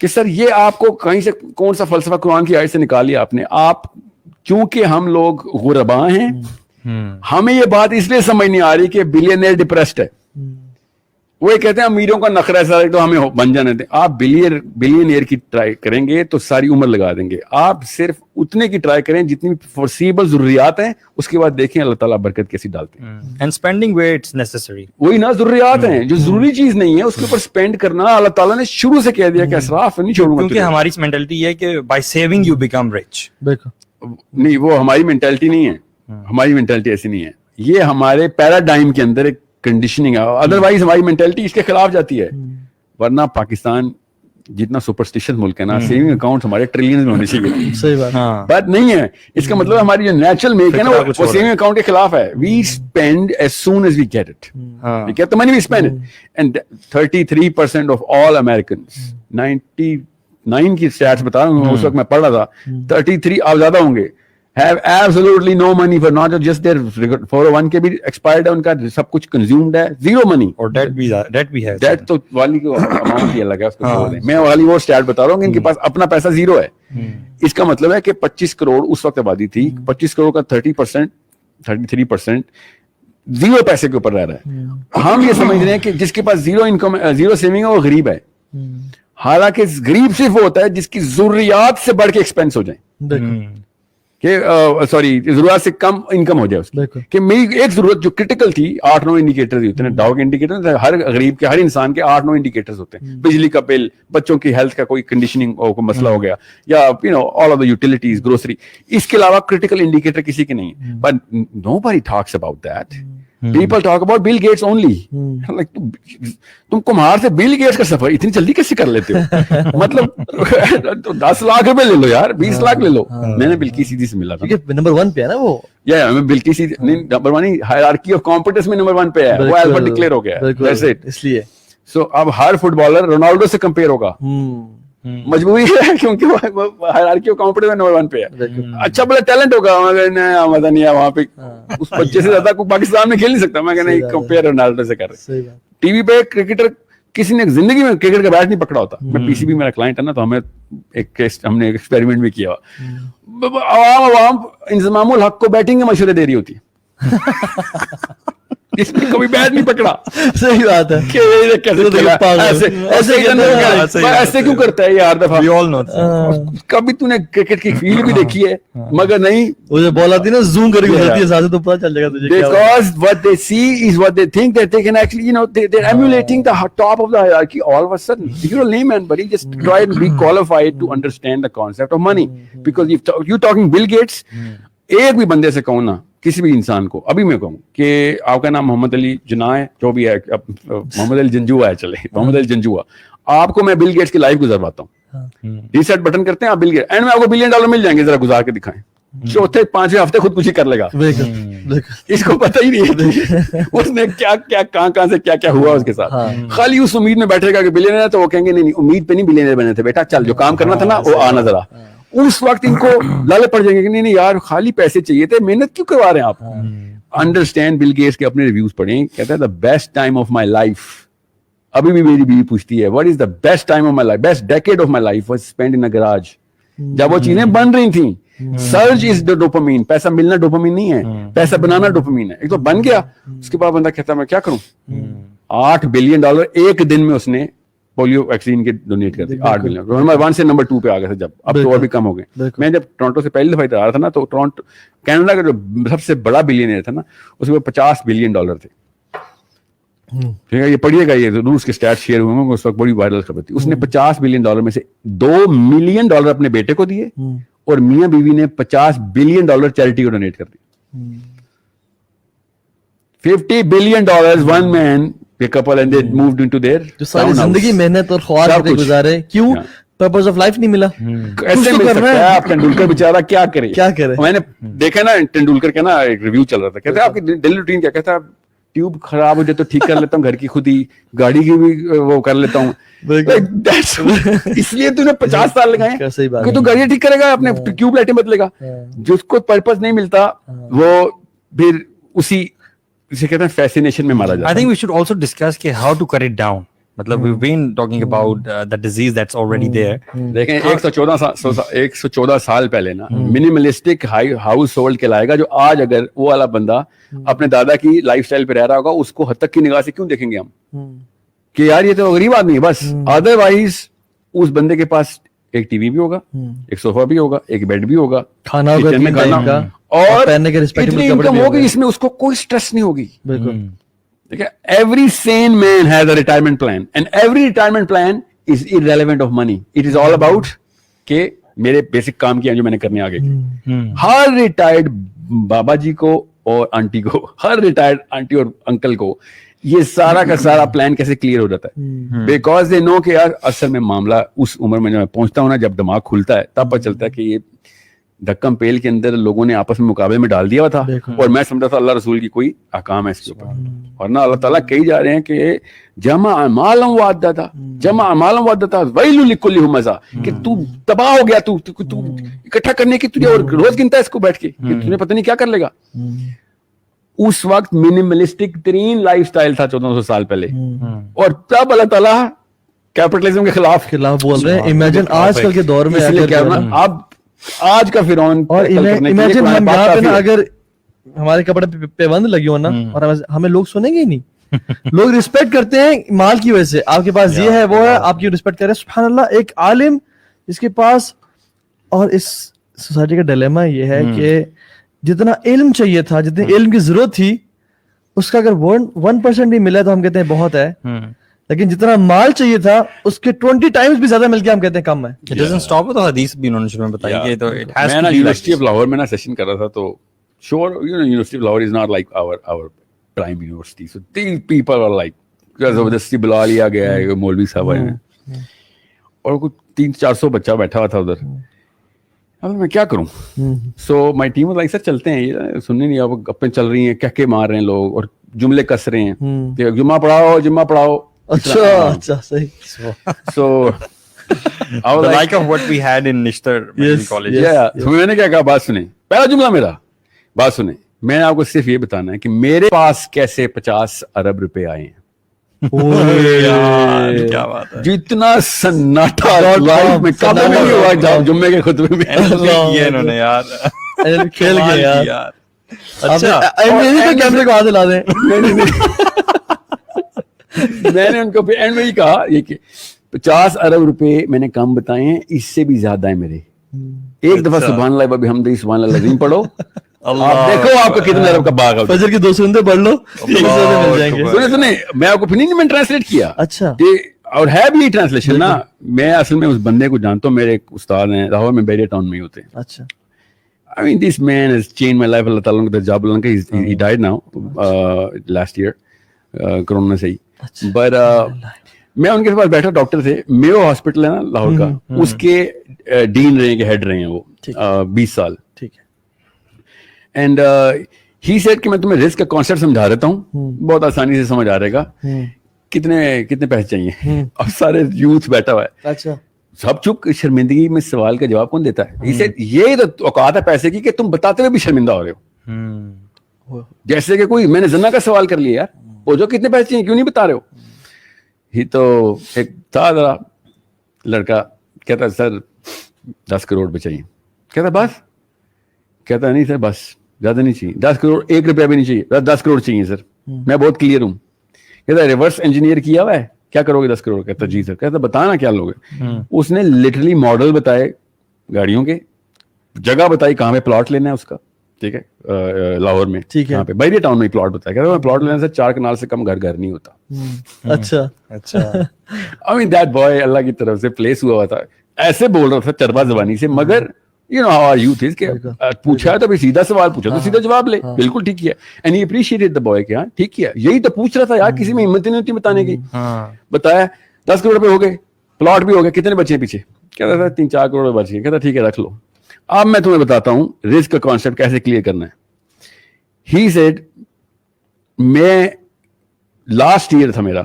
کہ سر یہ آپ کو کہیں سے کون سا فلسفہ قرآن کی آیت سے نکال لیا آپ نے. آپ چونکہ ہم لوگ غربا ہیں, ہمیں یہ بات اس لیے سمجھ نہیں آ رہی کہ بلینئر ڈپریسڈ ہے. وہ یہ کہتے ہیں امیروں کا نخرہ ہے تو ہمیں بن جانے دیں. آپ بلینئر کی ٹرائی کریں گے تو ساری عمر لگا دیں گے. آپ صرف اتنے کی ٹرائی کریں جتنی فورسیبل ضروریات ہیں, اس کے بعد دیکھیں اللہ تعالیٰ برکت کیسی ڈالتے ہیں. And spending where it's necessary, وہی نا ضروریات ہیں, جو ضروری چیز نہیں ہے اس کے اوپر اسپینڈ کرنا اللہ تعالیٰ نے شروع سے کہہ دیا کہ اسراف نہیں چھوڑوں گا. کیونکہ ہماری مینٹلٹی یہ ہے کہ by saving you become rich. نہیں, وہ ہماری مینٹلٹی نہیں ہے, ہماری مینٹلٹی ایسی نہیں ہے. یہ ہمارے پیراڈائم کے اندر ایک کنڈیشننگ ہے, ادروائز ہماری مینٹلٹی اس کے خلاف جاتی ہے. ورنہ پاکستان جتنا سپرسٹیشن ملک ہے نا, سیونگ اکاؤنٹ ہمارے ٹریلینز میں ہونے چاہیے. صحیح بات نہیں ہے. اس کا مطلب ہماری جو نیچرل میک ہے نا وہ سیونگ اکاؤنٹ کے خلاف ہے. We spend as soon as we get it. We get the money, we spend it. And 33% of all Americans, 99 کی اسٹیٹس بتا رہا ہوں, اس وقت میں پڑھ رہا تھا, 33 آپ زیادہ ہوں گے, have absolutely no money for not just their 401 کے بھی ایکسپائرڈ ہے, ان کا سب کچھ کنزیومڈ ہے, زیرو منی. اور ڈیٹ بھی ہے. ڈیٹ تو والی کو اماؤنٹ ہی الگ ہے, اس کو چھوڑ دیں. میں والی وہ اسٹیٹ بتا رہا ہوں کہ ان کے پاس اپنا پیسہ زیرو ہے. اس کا مطلب ہے کہ 25 کروڑ اس وقت آبادی تھی, 25 کروڑ کا 33% زیرو پیسے کے اوپر رہ رہا ہے. ہم یہ سمجھ رہے ہیں کہ جس کے پاس زیرو انکم, زیرو سیونگ ہے, وہ غریب ہے. حالانکہ غریب صرف وہ ہوتا ہے جس کی ضروریات سے بڑھ کے ایکسپینس ہو جائیں, کہ سوری ضرورت سے کم انکم ہو جائے اس کی. کہ میری ایک ضرورت جو کرٹیکل تھی, 8-9 انڈیکیٹرز ہوتے ہیں, ڈاؤ کے انڈیکیٹر, ہر غریب کے, ہر انسان کے 8-9 انڈیکیٹرز ہوتے ہیں. بجلی کا بل, بچوں کی ہیلتھ کا کوئی کنڈیشننگ کوئی مسئلہ ہو گیا, یا all of the utilities, grocery. اس کے علاوہ کرٹیکل انڈیکیٹر کسی کے نہیں ہے. But nobody talks about that. People talk about Bill Gates only. Like, تم کمہار سے بل گیٹس کا سفر اتنی جلدی کیسے کر لیتے ہو؟ مطلب 10 لاکھ روپے لے لو یار, 20 لاکھ لے لو. میں نے بلکی سیدھی سے ملا تھا, نمبر 1 پہ ہے نا وہ. یا میں بلکی سیدھی نہیں, نمبر 1 ہائرارکی آف کمپیٹنس میں نمبر 1 پہ ہے, وہ البرٹ ڈکلیئر ہو گیا ہے. اس لیے سو اب ہر فٹ بالر رونالڈو سے کمپیئر ہوگا, مجبوری ہے, کیونکہ وہ ہائرارکی آف کمپیٹنس میں نمبر 1 پہ ہے. اچھا بڑا ٹیلنٹ ہوگا, مگر مزہ نہیں ہے وہاں پہ, اس بچے سے زیادہ کوئی پاکستان میں کھیل نہیں سکتا. میں کہنا کمپیئر رونالڈو سے کر رہے. ٹی وی پہ کرکٹر کسی نے زندگی میں کرکٹ کا بیٹ نہیں پکڑا ہوتا. میں پی سی بی میرا کلائنٹ ہے نا, تو ہم نے ایکسپیریمنٹ بھی کیا. عوام انضمام الحق کو بیٹنگ کے مشورے دے رہی ہوتی ہے, اس نے کبھی بیٹ نہیں پکڑا. صحیح بات ہے. ایسے کیوں کرتا ہے یہ ہر دفعہ؟ کبھی تو نے کرکٹ کی فیلڈ بھی دیکھی ہے, مگر نہیں, وہ بال آتی ہے نا, زوم کر کے گزرتی ہے ساتھ, تو پتہ چل جائے گا تجھے. Because what they see is what they think that they can actually, they're emulating the top of the hierarchy all of a sudden. If you're a layman, buddy, just try and be qualified to understand the concept of money. Because if you're talking Bill Gates, ایک بھی بندے سے کہوں نا, کسی بھی انسان کو ابھی میں کہوں کہ آپ کا نام محمد علی جناح ہے, جو بھی ہے, محمد علی جنجوا ہے, چلے محمد علی جنجوا, آپ کو میں بل گیٹس کی لائف گزرواتا ہوں, ریسیٹ بٹن کرتے ہیں آپ بل گیٹ, اینڈ میں آپ کو $1 بلین مل جائیں گے, ذرا گزار کے دکھائیں. چوتھے 5ویں ہفتے خود کچھ ہی کر لے گا, اس کو پتہ ہی نہیں ہے اس نے کیا کیا کہاں سے کیا کیا ہوا اس کے ساتھ. خالی اس امید میں بیٹھے گا کہ بلینئر ہے, تو وہ کہیں گے نہیں امید پہ نہیں بلینئر بنے تھے بیٹا, چل جو کام کرنا تھا نا وہ آنا ذرا. اس وقت ان کو لالے پڑ جائیں گے کہ نہیں یار خالی پیسے چاہیے تھے, محنت کیوں کروا رہے ہیں آپ. انڈرسٹینڈ, بل گیٹس کے اپنے ریویوز پڑھیں, کہتا ہے the best time of my life. ابھی بھی میری بیوی پوچھتی ہے what is the best time of my life, best decade of my life was spend in grudge. جب وہ چیزیں بن رہی تھیں, سرج از دا ڈوپامین. پیسہ ملنا ڈوپامین نہیں ہے, پیسہ بنانا ڈوپامین ہے. ایک تو بن گیا, اس کے بعد بندہ کہتا ہے میں کیا کروں. $8 بلین ایک دن میں اس نے پولیو ویکسین کے ڈونیٹ کرتے, 8 بلین. نمبر 1 سے نمبر 2 پہ آ گئے تھے جب, اب تو اور بھی کم ہو گئے. میں جب ٹورنٹو سے پہلی دفعہ ادھر آ رہا تھا نا, تو ٹورنٹو کینیڈا کا جو سب سے بڑا بلینئر تھا نا, اس میں $50 بلین تھے. ٹھیک ہے, یہ پڑھیے گا, یہ روس کے اسٹیٹ شیئر ہوئے ہیں, اس وقت بڑی وائرل خبر تھی. اس نے $50 بلین میں سے $2 ملین اپنے بیٹے کو دیے, اور میاں بیوی نے $50 بلین چیریٹی کو ڈونیٹ کر دی. $50 billion one man couple and they moved into their جو ساری زندگی محنت اور خوار کرتے گزارے, کیوں پرپز آف لائف نہیں ملا. ایسے مل سکتا ہے. آپ ٹینڈولکر بیچارہ کیا کرے. میں نے دیکھا نا ٹینڈولکر کا نا ایک ریویو چل رہا تھا, کہتے ہیں آپ کی ڈیلی روٹین کیا, کہتا ہے ٹیوب خراب ہو جائے تو ٹھیک کر لیتا ہوں, گھر کی خود ہی, گاڑی کی بھی وہ کر لیتا ہوں. اس لیے تو نے 50 سال لگائے کہ تو گاڑی ٹھیک کرے گا, اپنے ٹیوب لائٹیں بدلے گا. جس کو پرپز نہیں ملتا وہ پھر اسی اسے کہتے ہیں فیسینیشن میں مارا جاتا ہے. I think we should also discuss کہ how to cut it down. مطلب we've been talking about the disease that's already there. دیکھیں 114 سال پہلے نا منیملسٹک ہاؤس ہولڈ کہلائے جو آج اگر وہ والا بندہ اپنے دادا کی لائف سٹائل پہ رہ رہا ہوگا اس کو حد تک کی نگاہ سے کیوں دیکھیں گے ہم کہ یار یہ تو غریب آدمی ہے بس. ادر وائز اس بندے کے پاس ایک ٹی وی بھی ہوگا, ایک صوفہ بھی ہوگا, ایک بیڈ بھی ہوگا, کھانا ہوگا اور اتنی انکم ہوگی جس میں اس کو کوئی سٹریس نہیں ہوگی. بالکل. Every sane man has a retirement plan and every retirement plan is irrelevant of money. It is all about کہ میرے بیسک کام کیا جو میں نے کرنے آگے کی. ہر ریٹائرڈ بابا جی کو اور آنٹی کو, ہر ریٹائرڈ آنٹی اور انکل کو یہ سارا کا سارا پلان کیسے کلیئر ہو جاتا ہے بیکاز دے نو کہ یار اصل میں معاملہ اس عمر میں جب میں پہنچتا ہوں نا, جب دماغ کھلتا ہے تب پتہ چلتا ہے کہ یہ دھکم پیل کے اندر لوگوں نے آپس میں مقابلے میں ڈال دیا ہوا تھا اور میں سمجھتا تھا اللہ رسول کی کوئی احکام ہے اس کے اوپر, اور نہ اللہ تعالیٰ کہی جا رہے ہیں کہ جمع اعمالهم وعدتا ویل لکل ہمزہ, کہ تو تباہ ہو گیا, تو اکٹھا کرنے کی تجھے اور روز گنتا ہے اس کو بیٹھ کے کہ تجھے پتہ نہیں کیا کر لے گا. اس وقت منیملسٹک ترین لائف سٹائل تھا 1400 سال پہلے, اور تب اللہ تعالیٰ کیپٹلزم کے خلاف بول رہے ہیں. امیجن آج کل کے دور میں اب آج کا فرعون, اور امیجن ہم یہاں پہ نا اگر ہمارے کپڑے پہ بند لگی ہو نا اور ہمیں لوگ سنیں گے ہی نہیں. لوگ رسپیکٹ کرتے ہیں مال کی وجہ سے, آپ کے پاس یہ ہے وہ ہے, آپ کی رسپیکٹ کرے. سبحان اللہ, ایک عالم جس کے پاس, اور اس سوسائٹی کا ڈیلیما یہ ہے کہ جتنا علم چاہیے تھا, جتنی علم کی ضرورت تھی, اس کا اگر 1% بھی ملا تو ہم کہتے ہیں بہت ہے, لیکن جتنا مال چاہیے تھا اس کے 20 ٹائمز بھی زیادہ مل کے ہم کہتے ہیں کم ہے. It doesn't stop with the حدیث بھی انہوں نے شروع میں بتائی کہ تو it has to be. میں یونیورسٹی آف لاہور میں نا سیشن کر رہا تھا, تو sure you know University of Lahore is not like our prime university, so these people are like زبردستی بلا لیا گیا ہے, مولوی صاحب آئے ہیں اور کچھ 300-400 بچہ بیٹھا ہوا تھا ادھر. اب میں کیا کروں, سو مائی ٹیم واز لائک سر چلتے ہیں, یہ سننے نہیں, اب گپیں چل رہی ہیں, کہکے مار رہے ہیں لوگ اور جملے کس رہے ہیں کہ جمعہ پڑھاؤ. اچھا صحیح. So I was like of what we had in Nishtar college. میں نے کیا کہا, بات سنیں, پہلا جملہ میرا, بات سنیں, میں نے آپ کو صرف یہ بتانا ہے کہ میرے پاس کیسے 50 ارب روپے آئے ہیں. کیا بات ہے, جتنا سناٹا لائف میں کبھی نہیں ہوا جمعے کے خطبے میں. انہوں نے یار کھیل گئے یار. اچھا کیمرے کو ہاتھ لا دیں. میں نے ان کو اینڈ میں ہی کہا یہ کہ 50 ارب روپے میں نے کم بتائے ہیں, اس سے بھی زیادہ ہیں میرے. ایک دفعہ سبحان اللہ بحمدہ سبحان اللہ العظیم پڑھو, آپ دیکھو آپ کو کتنے ارب کا باغ ہے. فجر کی 2 سنتے پڑھ لو, مل جائیں گے. سنیں میں آپ کو نہیں, میں ٹرانسلیٹ کیا. اچھا, اور ہے بھی ٹرانسلیشن نا. میں اصل میں اس بندے کو جانتا ہوں, میرے ایک استاد ہیں لاہور میں, بیریا ٹاؤن میں ہی ہوتے ہیں. اچھا. I mean this man has changed my life. اللہ تعالیٰ کا جاب اللہ کا, he died now last year corona سے ہی. But میں ان کے پاس بیٹھا, ڈاکٹر تھے, میو ہاسپٹل ہے نا لاہور کا, اس کے ڈین رہے ہیں, کہ ہیڈ رہے ہیں وہ 20 سال. ٹھیک ہے. اینڈ ہی سیڈ کہ میں تمہیں رسک کا کانسیپٹ سمجھا دیتا ہوں, بہت آسانی سے سمجھ آ رہے گا. کتنے پیسے چاہیے, اب سارے یوتھ بیٹھا ہوا ہے. اچھا. سب چپ, شرمندگی میں سوال کا جواب کون دیتا ہے. یہ تو اوقات ہے پیسے کی کہ تم بتاتے ہوئے بھی شرمندہ ہو رہے ہو. جیسے کہ کوئی میں نے زنا کا سوال کر لیا, یار وہ جو کتنے پیسے چاہیے کیوں نہیں بتا رہے ہو. ہی تو ایک تھا ذرا لڑکا, کہتا سر 10 کروڑ روپے چاہیے. کہتا بس, کہتا نہیں سر بس زیادہ نہیں چاہیے, 10 کروڑ 1 روپیہ بھی نہیں چاہیے, 10 کروڑ چاہیے سر, میں بہت کلیئر ہوں. کہتا ریورس انجینئر کیا ہوا ہے, کیا کرو گے 10 کروڑ. کہتا جی سر. کہتا بتانا کیا لوگے. اس نے لٹرلی ماڈل بتائے گاڑیوں کے, جگہ بتائی کہاں پہ پلاٹ لینا ہے اس کا, ٹھیک ہے, لاہور میں, یہاں پہ بیریا ٹاؤن میں پلاٹ بتایا. کہتا پلاٹ لینے سے 4 کنال سے کم گھر نہیں ہوتا. اچھا اچھا. I mean that boy اللہ کی طرف سے پلیس ہوا ہوا تھا, ایسے بول رہا تھا چربا زبانی سے, مگر you know how our youth is کہ پوچھا ہے تو بھی سیدھا سوال پوچھا تو سیدھا جواب لے. بالکل ٹھیک کیا. And he appreciated the boy کہ ہاں ٹھیک کیا, یہی تو پوچھ رہا تھا یار, کسی میں ہمت نہیں ہوتی بتانے کی. بتایا 10 کروڑ روپے ہو گئے, پلاٹ بھی ہو گیا, کتنے بچے پیچھے. کہتا تھا 3-4 کروڑ بچ گئے. کہتا ٹھیک ہے رکھ لو. اب میں تمہیں بتاتا ہوں رسک کا کانسیپٹ کیسے کلیئر کرنا ہے. ہی سیڈ میں لاسٹ ایئر تھا میرا,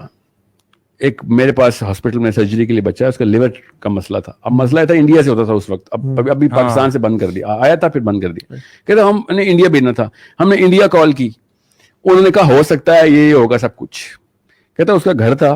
ایک میرے پاس ہاسپٹل میں سرجری کے لیے بچہ ہے, اس کا لیور کا مسئلہ تھا. اب مسئلہ تھا انڈیا سے ہوتا تھا اس وقت, ابھی پاکستان سے بند کر دیا, آیا تھا پھر بند کر دیا. کہتا ہم نے انڈیا بھیجنا تھا, ہم نے انڈیا کال کی, انہوں نے کہا ہو سکتا ہے یہ ہوگا سب کچھ. کہتا اس کا گھر تھا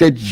that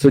So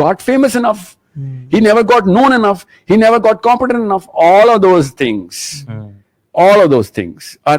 got famous enough, he never got known enough, he never got competent enough. All of those things are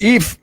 if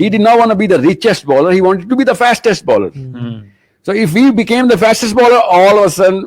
He did not want to be the richest bowler, he wanted to be the fastest bowler. So if we became the fastest bowler, all of a sudden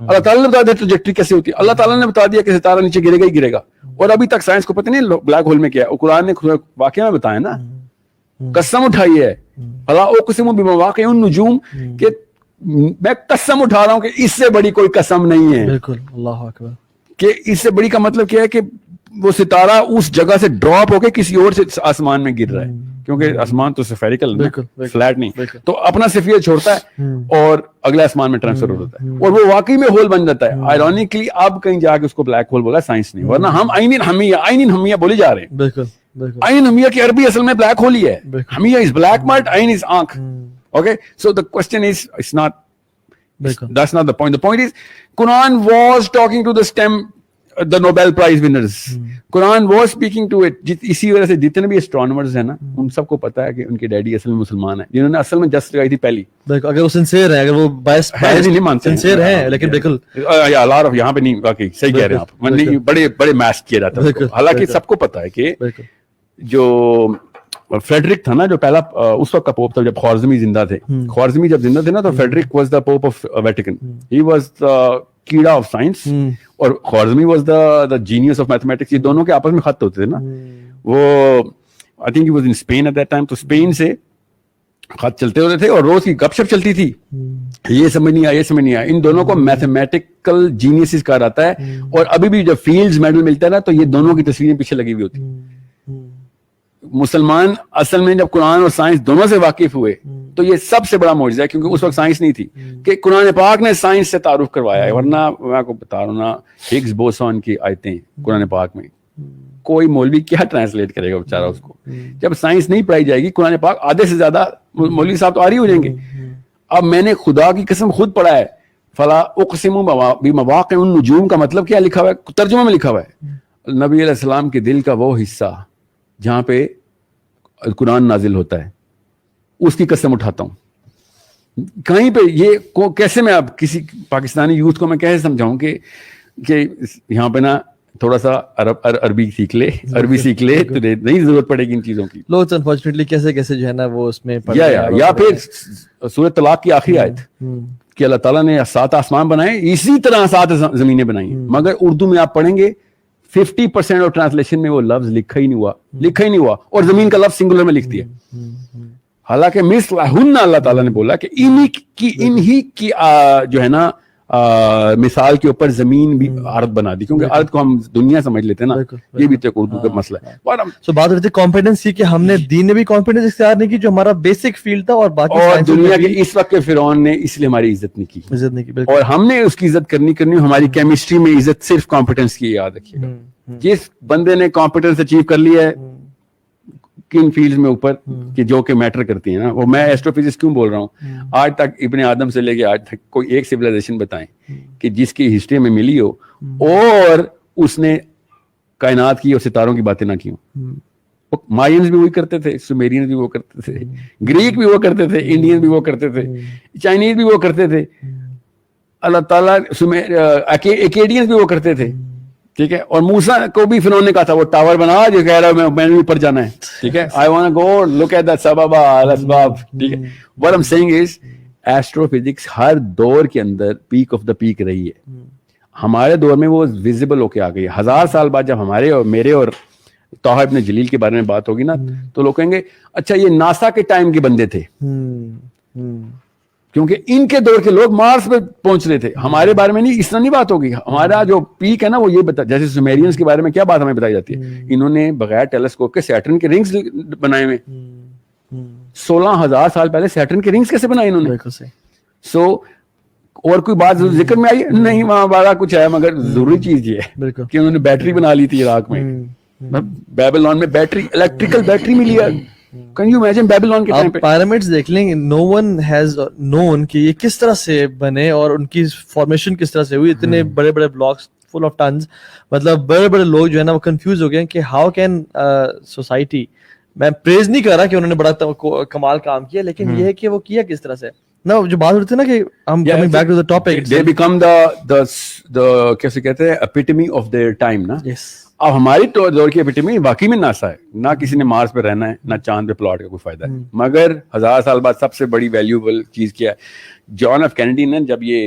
اللہ تعالیٰ نے بتا دیا trajectory کیسے ہوتی ہے, اللہ تعالیٰ نے بتا دیا کہ ستارہ نیچے گرے گا ہی گرے گا, اور ابھی تک سائنس کو پتہ نہیں بلیک ہول میں کیا ہے. اور قرآن نے واقعہ میں بتایا نا, قسم اٹھائی ہے, فلا اقسم بمواقع النجوم, کہ میں قسم اٹھا رہا ہوں کہ اس سے بڑی کوئی قسم نہیں ہے. بالکل, اللہ اکبر. کہ اس سے بڑی کا مطلب کیا ہے کہ وہ ستارہ اس جگہ سے ڈراپ ہو کے کسی اور سے آسمان میں گر رہا ہے, کیونکہ آسمان تو سفیریکل ہے, فلیٹ نہیں, تو اپنا سفیر چھوڑتا ہے اور اگلے آسمان میں ٹرانسفر ہو جاتا ہے, اور وہ واقعی میں ہول بن جاتا ہے. آئرونیکلی اب کہیں جا کے اس کو بلیک ہول بولا سائنس نے, ورنہ ہم عین حمیہ بولے جا رہے ہیں. بالکل عین حمیہ کی عربی اصل میں بلیک ہول ہی ہے. حمیہ از بلیک مارٹ, عین از آنکھ. Okay, so the question is, that's not the point. The point is, Quran was talking to the Nobel Prize winners. Quran was speaking to it. اسی وجہ سے جتنے بھی astronomers ہیں نا, ان سب کو پتا ہے کہ ان کے ڈیڈی اصل میں مسلمان ہیں, جنہوں نے اصل میں جسٹ لگائی تھی پہلی. اگر وہ سنسیئر ہیں, اگر وہ بائس نہیں مانتے, سنسیئر ہیں, لیکن بالکل یہاں پہ نہیں, واقعی صحیح کہہ رہے ہیں آپ, بڑے میس کیا جاتا ہے. حالانکہ سب کو پتا ہے کہ جو فریڈرک تھا نا, جو پہلا اس وقت کا پوپ تھا جب خوارزمی زندہ تھے, خوارزمی جب زندہ تھے نا, تو Frederick was the pope of Vatican. He was the کیڑا آف سائنس, اور Khwarizmi was the genius of mathematics. یہ دونوں کے آپس میں خط ہوتے تھے نا. وہ I think he was in Spain at that time, تو اسپین سے خط چلتے ہوتے تھے اور روز کی گپ شپ چلتی تھی, یہ سمجھ نہیں آیا, یہ سمجھ نہیں آیا. ان دونوں کو میتھمیٹیکل جینیسز کہا جاتا ہے, اور ابھی بھی جب فیلڈز میڈل ملتا ہے نا, تو یہ دونوں کی تصویریں پیچھے لگی ہوئی ہوتی ہیں. مسلمان اصل میں جب قرآن اور سائنس دونوں سے واقف ہوئے, تو یہ سب سے بڑا معجزہ ہے, کیونکہ اس وقت سائنس نہیں تھی, کہ قرآن پاک نے سائنس سے تعارف کروایا ہے. ورنہ میں آپ کو بتا رہا ہوں نا, ہگز بوسون کی آیتیں قرآن پاک میں, کوئی مولوی کیا ٹرانسلیٹ کرے گا بیچارہ اس کو. جب سائنس نہیں پڑھائی جائے گی, قرآن پاک آدھے سے زیادہ مولوی صاحب تو آری ہو جائیں گے. اب میں نے خدا کی قسم خود پڑھا ہے, فلا اقسم بمواقع النجوم کا مطلب کیا لکھا ہوا ہے, ترجمہ میں لکھا ہوا ہے, نبی علیہ السلام کے دل کا وہ حصہ جہاں پہ قرآن نازل ہوتا ہے, اس کی قسم اٹھاتا ہوں. کہیں پہ یہ کیسے میں اب کسی پاکستانی یوتھ کو میں کیسے سمجھاؤں کہ یہاں پہ نا تھوڑا سا عربی سیکھ لے تو نہیں ضرورت پڑے گی ان چیزوں کی. لوگ انفارچونیٹلی کیسے جو ہے نا وہ اس میں یا پھر سورۃ طلاق کی آخری آیت کہ اللہ تعالیٰ نے 7 آسمان بنائے, اسی طرح 7 زمینیں بنائی, مگر اردو میں آپ پڑھیں گے 50% آف ٹرانسلیشن میں وہ لفظ لکھا ہی نہیں ہوا, اور زمین کا لفظ سنگولر میں لکھ دیا. حالانکہ مثلہن اللہ تعالیٰ نے بولا کہ انہی کی جو ہے نا مثال کے اوپر زمین بھی ارض بنا دی, کیونکہ ارض کو ہم دنیا سمجھ لیتے ہیں نا, یہ بھی تو ایک اردو کا مسئلہ ہے. سو بات ہوتی ہے کانفیڈنس کہ ہم نے دین نے بھی کانفیڈنس اختیار نہیں کی, جو ہمارا بیسک فیلڈ تھا, اور باقی اور دنیا کے اس وقت کے فرعون نے اس لیے ہماری عزت نہیں کی, اور ہم نے اس کی عزت کرنی. ہماری کیمسٹری میں عزت صرف کمپیٹنس کی, یاد رکھیے گا. جس بندے نے کمپیٹنس اچیو کر لی ہے کن فیلڈز میں اوپر کہ جو کہ میٹر کرتی ہیں نا, وہ میں ایسٹرو فزکس کیوں بول رہا ہوں, آج تک ابن آدم سے لے کے آج تک کوئی ایک سویلائزیشن بتائیں کہ جس کی ہسٹری میں ملی ہو اور اس نے کائنات کی اور ستاروں کی باتیں نہ کی ہوں. مائنز بھی وہی کرتے تھے, سومیرینز بھی وہ کرتے تھے, گریک بھی وہ کرتے تھے, انڈین بھی وہ کرتے تھے, چائنیز بھی وہ کرتے تھے, اللہ تعالیٰ ایکیڈینز بھی وہ کرتے تھے. ٹھیک ہے, اور موسیٰ کو بھی فرعون نے کہا تھا وہ ٹاور بنا جو کہہ رہا ہے میں نے اوپر جانا ہے. ٹھیک ہے, I want to go look at that سبب الاسباب. ٹھیک ہے, what I'm saying is astrophysics ہر دور کے اندر پیک آف دا پیک رہی ہے. ہمارے دور میں وہ ویزیبل ہو کے آ گئی. 1000 سال بعد جب ہمارے اور میرے اور طه ابن جلیل کے بارے میں بات ہوگی نا, تو لوگ کہیں گے اچھا یہ ناسا کے ٹائم کے بندے تھے, کیونکہ ان کے دور کے لوگ مارس پہ پہنچ رہے تھے. ہمارے بارے میں نہیں, اس طرح نہیں بات ہوگی. ہمارا جو پیک ہے نا وہ یہ بتا, جیسے سومیرینز کے بارے میں کیا بات ہمیں بتائی جاتی ہے, انہوں نے بغیر ٹیلیسکوپ کے سیٹرن کے رنگز بنائے ہوئے. 16,000 سال پہلے سیٹرن کے رنگز کیسے بنائے انہوں نے. سو اور کوئی بات ذکر میں آئی نہیں, وہاں بڑا کچھ ہے, مگر ضروری چیز یہ ہے کہ انہوں نے بیٹری بنا لی تھی عراق میں, بیبلون میں بیٹری, الیکٹریکل بیٹری ملی ہے. Can you imagine بیبلون کے ٹائم پہ پyramids دیکھ لیں, no one has known کہ یہ کس طرح سے بنے اور ان کی فارمیشن کس طرح سے ہوئی. اتنے بڑے بڑے بلاکس فل آف ٹنز, مطلب بڑے بڑے لوگ جو ہے نا وہ کنفیوز ہو گئے کہ ہاؤ کین سوسائٹی, میں پریز نہیں کر رہا کہ انہوں نے بڑا کمال کام کیا, لیکن یہ ہے کہ وہ کیا کس طرح سے نا. جو بات ہوتی ہے نا کہ ہم coming back to the topic, they become the کیسے کہتے ہیں epitome of their time نا. اب ہماری دور کی ایپیٹمی واقعی میں ناسا ہے, نہ کسی نے مارس پہ رہنا ہے, نہ چاند پہ پلاٹ کا کوئی فائدہ ہے. مگر 1000 سال بعد سب سے بڑی ویلیوبل چیز کیا ہے, جان ایف کینیڈی نے جب یہ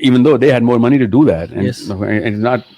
even though they had more money to do that, and yes. It's not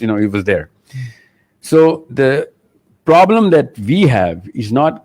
it was there. So the problem that we have is not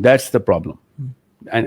That's the problem. And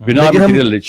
we're not material rich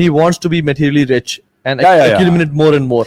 he wants to be materially rich and accumulate more and more.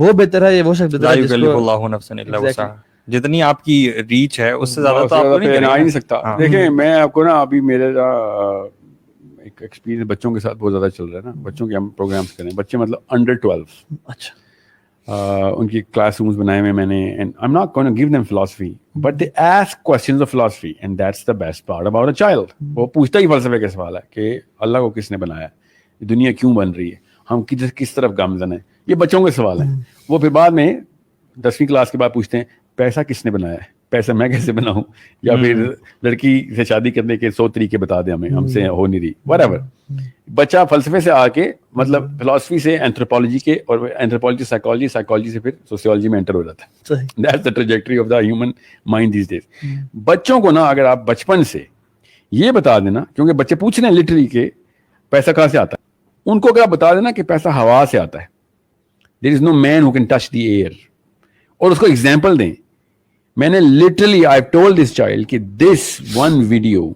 وہ بہتر ہے یا وہ شخص بہتر ہے جس کو اللہ نفسا الا وسعها, جتنی آپ کی ریچ ہے اس سے زیادہ تو آپ کو نہیں آ ہی نہیں سکتا. دیکھیں میں آپ کو نا ابھی میرے ایک ایکسپیرینس بچوں کے ساتھ بہت زیادہ چل رہا ہے نا, بچوں کے ہم پروگرامس کریں, بچے مطلب انڈر 12. اچھا ان کی کلاس رومز بنائے ہوئے میں نے, and I'm not going to give them philosophy, but they ask questions of philosophy, and that's the best part about a child. وہ پوچھتا ہی فلسفے کے سوال ہے کہ اللہ کو کس نے بنایا, دنیا کیوں بن رہی ہے, ہم کس طرف گامزن ہیں, یہ بچوں کے سوال ہیں. وہ پھر بعد میں 10ویں کلاس کے بعد پوچھتے ہیں پیسہ کس نے بنایا ہے, پیسہ میں کیسے بناؤں, یا پھر لڑکی سے شادی کرنے کے 100 طریقے بتا دیں ہمیں, ہم سے ہو نہیں رہی, whatever. بچہ فلسفے سے آ کے مطلب فلسفی سے اینتھروپولوجی کے, اور اینتھروپولوجی سائیکالوجی, سائیکالوجی سے پھر سوسیولوجی میں انٹر ہو جاتا ہے. That's the trajectory of the human mind these days. بچوں کو نا اگر آپ بچپن سے یہ بتا دینا, کیونکہ بچے پوچھ رہے ہیں لٹرلی کہ پیسہ کہاں سے آتا ہے, ان کو اگر آپ بتا دینا کہ پیسہ ہوا سے آتا ہے, there is no man who can touch the air, اور اس کو ایگزامپل دیں. میں نے literally I've told this child کہ this one video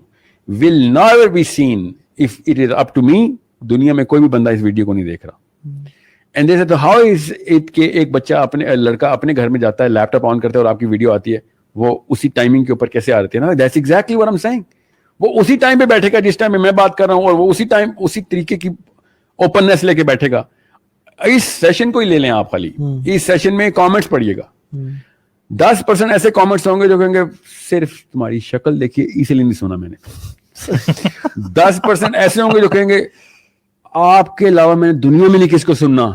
will never be seen if it is up to me. دنیا میں کوئی بھی بندہ اس ویڈیو کو نہیں دیکھ رہا. And they said how is it کہ ایک بچہ اپنے لڑکا اپنے گھر میں جاتا ہے, لیپ ٹاپ آن کرتا ہے اور آپ کی ویڈیو آتی ہے, وہ اسی ٹائمنگ کے اوپر کیسے آ رہتی ہے نا. That's exactly what I'm saying. وہ اسی ٹائم پہ بیٹھے گا جس ٹائم میں بات کر رہا ہوں, اور وہ اسی ٹائم اسی طریقے کی اوپننس لے کے بیٹھے گا. اس سیشن کو ہی لے لیں آپ, خالی اس سیشن میں کامنٹس پڑھیے گا. 10% ایسے کامنٹس ہوں گے جو کہیں گے صرف تمہاری شکل دیکھیے اسی لیے نہیں سنا میں نے. 10% ایسے ہوں گے جو کہیں گے آپ کے علاوہ میں نے دنیا میں نہیں کس کو سننا,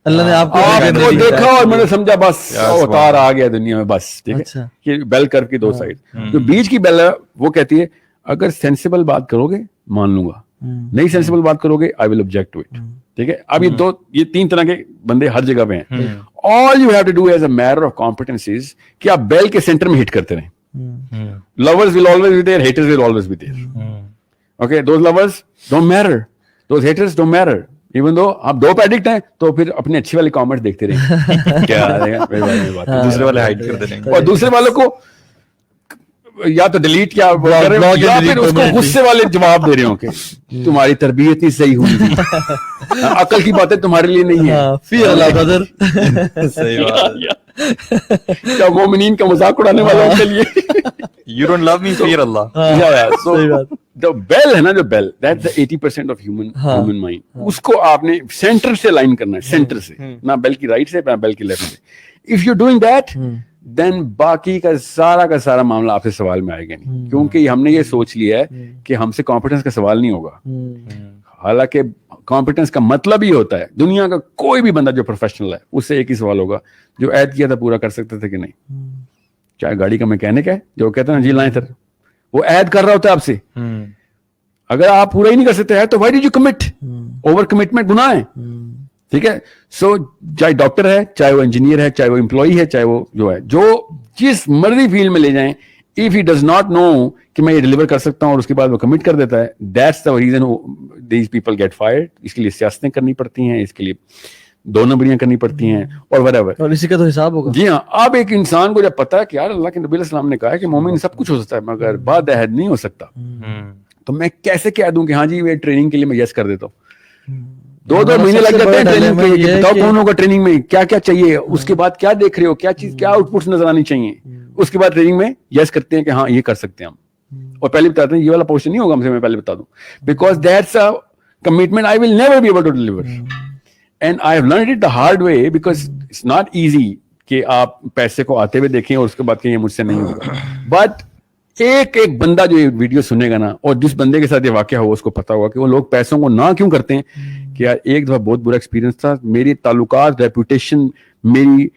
اللہ نے آپ کو دیکھا اور میں نے سمجھا بس اوتار آ گیا دنیا میں بس. ٹھیک ہے کہ بیل کرو کی 2 سائڈ, جو بیچ کی بیل ہے وہ کہتی ہے اگر سینسیبل بات کرو گے مان لوں گا, نہیں سینسیبل بات کرو گے آئی ول آبجیکٹ ٹو اٹ. ٹھیک ہے, اب یہ 3 طرح کے بندے ہر جگہ پہ ہیں. All you have to do as a matter of competence is کہ آپ بیل کے سینٹر میں ہٹ کرتے رہیں. Lovers will always be there, haters will always be there. Okay, those lovers don't matter, those haters don't matter. Even though آپ 2 پہ addict ہیں تو پھر اپنے اچھے والے کامنٹ دیکھتے رہیں, کیا دوسرے والے ہائڈ کر دیں, اور دوسرے والوں کو یا تو ڈیلیٹ یا پھر اس کو غصے والے جواب دے رہے ہوں کہ تمہاری تربیت نہیں صحیح ہوئی تھی, عقل کی باتیں تمہارے لیے نہیں ہے. فی اللہ برادر, صحیح بات, کیا مومنین کا مذاق اڑانے والوں کے لیے you don't love me, fear Allah. So the bell ہے نا, جو bell, that's the 80% of human mind. اس کو آپ نے سینٹر سے لائن کرنا ہے, سینٹر سے, نہ بیل کی رائٹ سے نہ بیل کی لیفٹ سے. If you're doing that, then باقی کا سارا معاملہ آپ سے سوال میں آئے گا نہیں, کیونکہ ہم نے یہ سوچ لیا ہے کہ ہم سے کمپیٹنس کا سوال نہیں ہوگا. حالانکہ کمپیٹنس کا مطلب ہی ہوتا ہے, دنیا کا کوئی بھی بندہ جو پروفیشنل ہے اس سے ایک ہی سوال ہوگا, جو عہد کیا تھا پورا کر سکتے تھے کہ نہیں. چاہے گاڑی کا میکینک ہے جو کہتا ہے جی لائیں سر, وہ عہد کر رہا ہوتا ہے آپ سے, اگر آپ پورا ہی نہیں کر سکتے تو why did you commit, over commitment گناہ ہے. ٹھیک ہے, سو چاہے ڈاکٹر ہے, چاہے وہ انجینئر ہے, چاہے وہ امپلائی ہے, چاہے وہ جو ہے, جو جس مرضی فیلڈ میں لے جائیں, if he does not know کہ میں یہ ڈیلیور کر سکتا ہوں اور اس کے بعد وہ کمٹ کر دیتا ہے, that's the reason these people get fired. اس کے لیے سیاستیں کرنی پڑتی ہیں, اس کے لیے 2 نمبریاں کرنی پڑتی ہیں, اور whatever, اور اسی کا تو حساب ہوگا. جی ہاں, اب ایک انسان کو جب پتا ہے کہ یار اللہ کے نبی علیہ السلام نے کہا ہے کہ مومن سب کچھ ہو سکتا ہے مگر بعد عہد نہیں ہو سکتا, تو میں کیسے کہہ دوں کہ ہاں جی یہ ٹریننگ کے لیے میں یس کر دیتا ہوں. 2 مہینے لگ جاتے ہیں ٹریننگ کے, بتاؤ کون ہوگا ٹریننگ میں, کیا کیا چاہیے, اس کے بعد کیا دیکھ رہے ہو, کیا چیز, کیا آؤٹ پٹس نظر آنی چاہیے, اس کے بعد ٹریننگ میں یس کرتے ہیں کہ ہاں یہ کر سکتے ہیں ہم, اور پہلے بتاتے ہیں یہ والا پورشن نہیں ہوگا ہم سے, میں پہلے بتا دوں, because that's a commitment I will never be able to deliver, and I have learned it the hard way, because it's not easy کہ آپ پیسے کو آتے ہوئے دیکھیں اور اس کے بعد کہ یہ مجھ سے نہیں ہوگا. بٹ ایک بندہ جو یہ ویڈیو سنے گا نا, اور جس بندے کے ساتھ یہ واقعہ ہو اس کو پتا ہوگا کہ وہ لوگ پیسوں کو نہ کیوں کرتے ہیں, کہ یار ایک دفعہ بہت برا ایکسپیرینس تھا, میری تعلقات, ریپوٹیشن, میری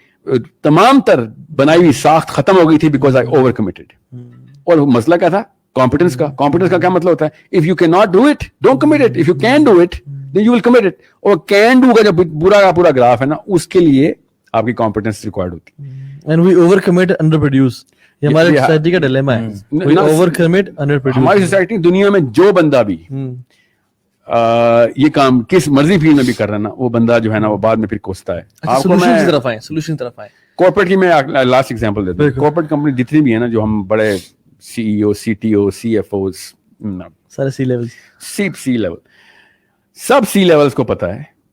تمام تر بنائی ہوئی ساخت ختم ہو گئی تھی بیکاز آئی اوور کمیٹڈ. اور مسئلہ کیا تھا, کمپیٹنس کا. کمپیٹنس کا کیا مطلب ہوتا ہے, if you can not do it don't commit it, if you can do it then you will commit it. اور کین ڈو کا جو پورا کا پورا گراف ہے نا, اس کے لیے آپ کی کمپیٹنس ریکوائرڈ ہوتی ہے. And we over commit under produce, یہ ہماری سوسائٹی کا ڈیلیما ہے. We over commit under produce. ہماری سوسائٹی دنیا میں جو بندہ بھی یہ کام کس مرضی فیلڈ میں بھی کر رہا ہے نا, وہ بندہ جو ہے نا وہ بعد میں پھر کوستا ہے. آپ کو میں سولوشن کی طرف آئے, کارپوریٹ کی میں لاسٹ ایگزامپل دیتا ہوں. کارپوریٹ کمپنی جتنی بھی ہے نا, جو ہم بڑے C E O, C T O, C F Os, سارے سی لیول, سی لیول, سب سی لیولس کو پتا ہے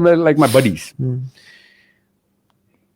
they're like my buddies.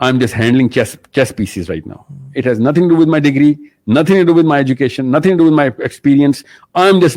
I'm just handling chess pieces right now. It has nothing to do with my degree, nothing to do with my education, nothing to do with my experience. I'm just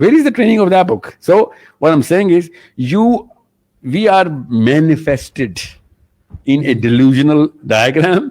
Where is the training of that book? So what I'm saying is we are manifested in a delusional diagram,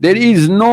There is no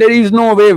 There is no way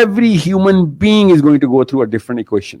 Every human being is going to go through a different equation.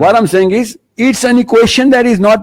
What I'm saying is it's an equation that is not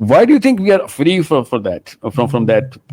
Why do you think we are free from that, from that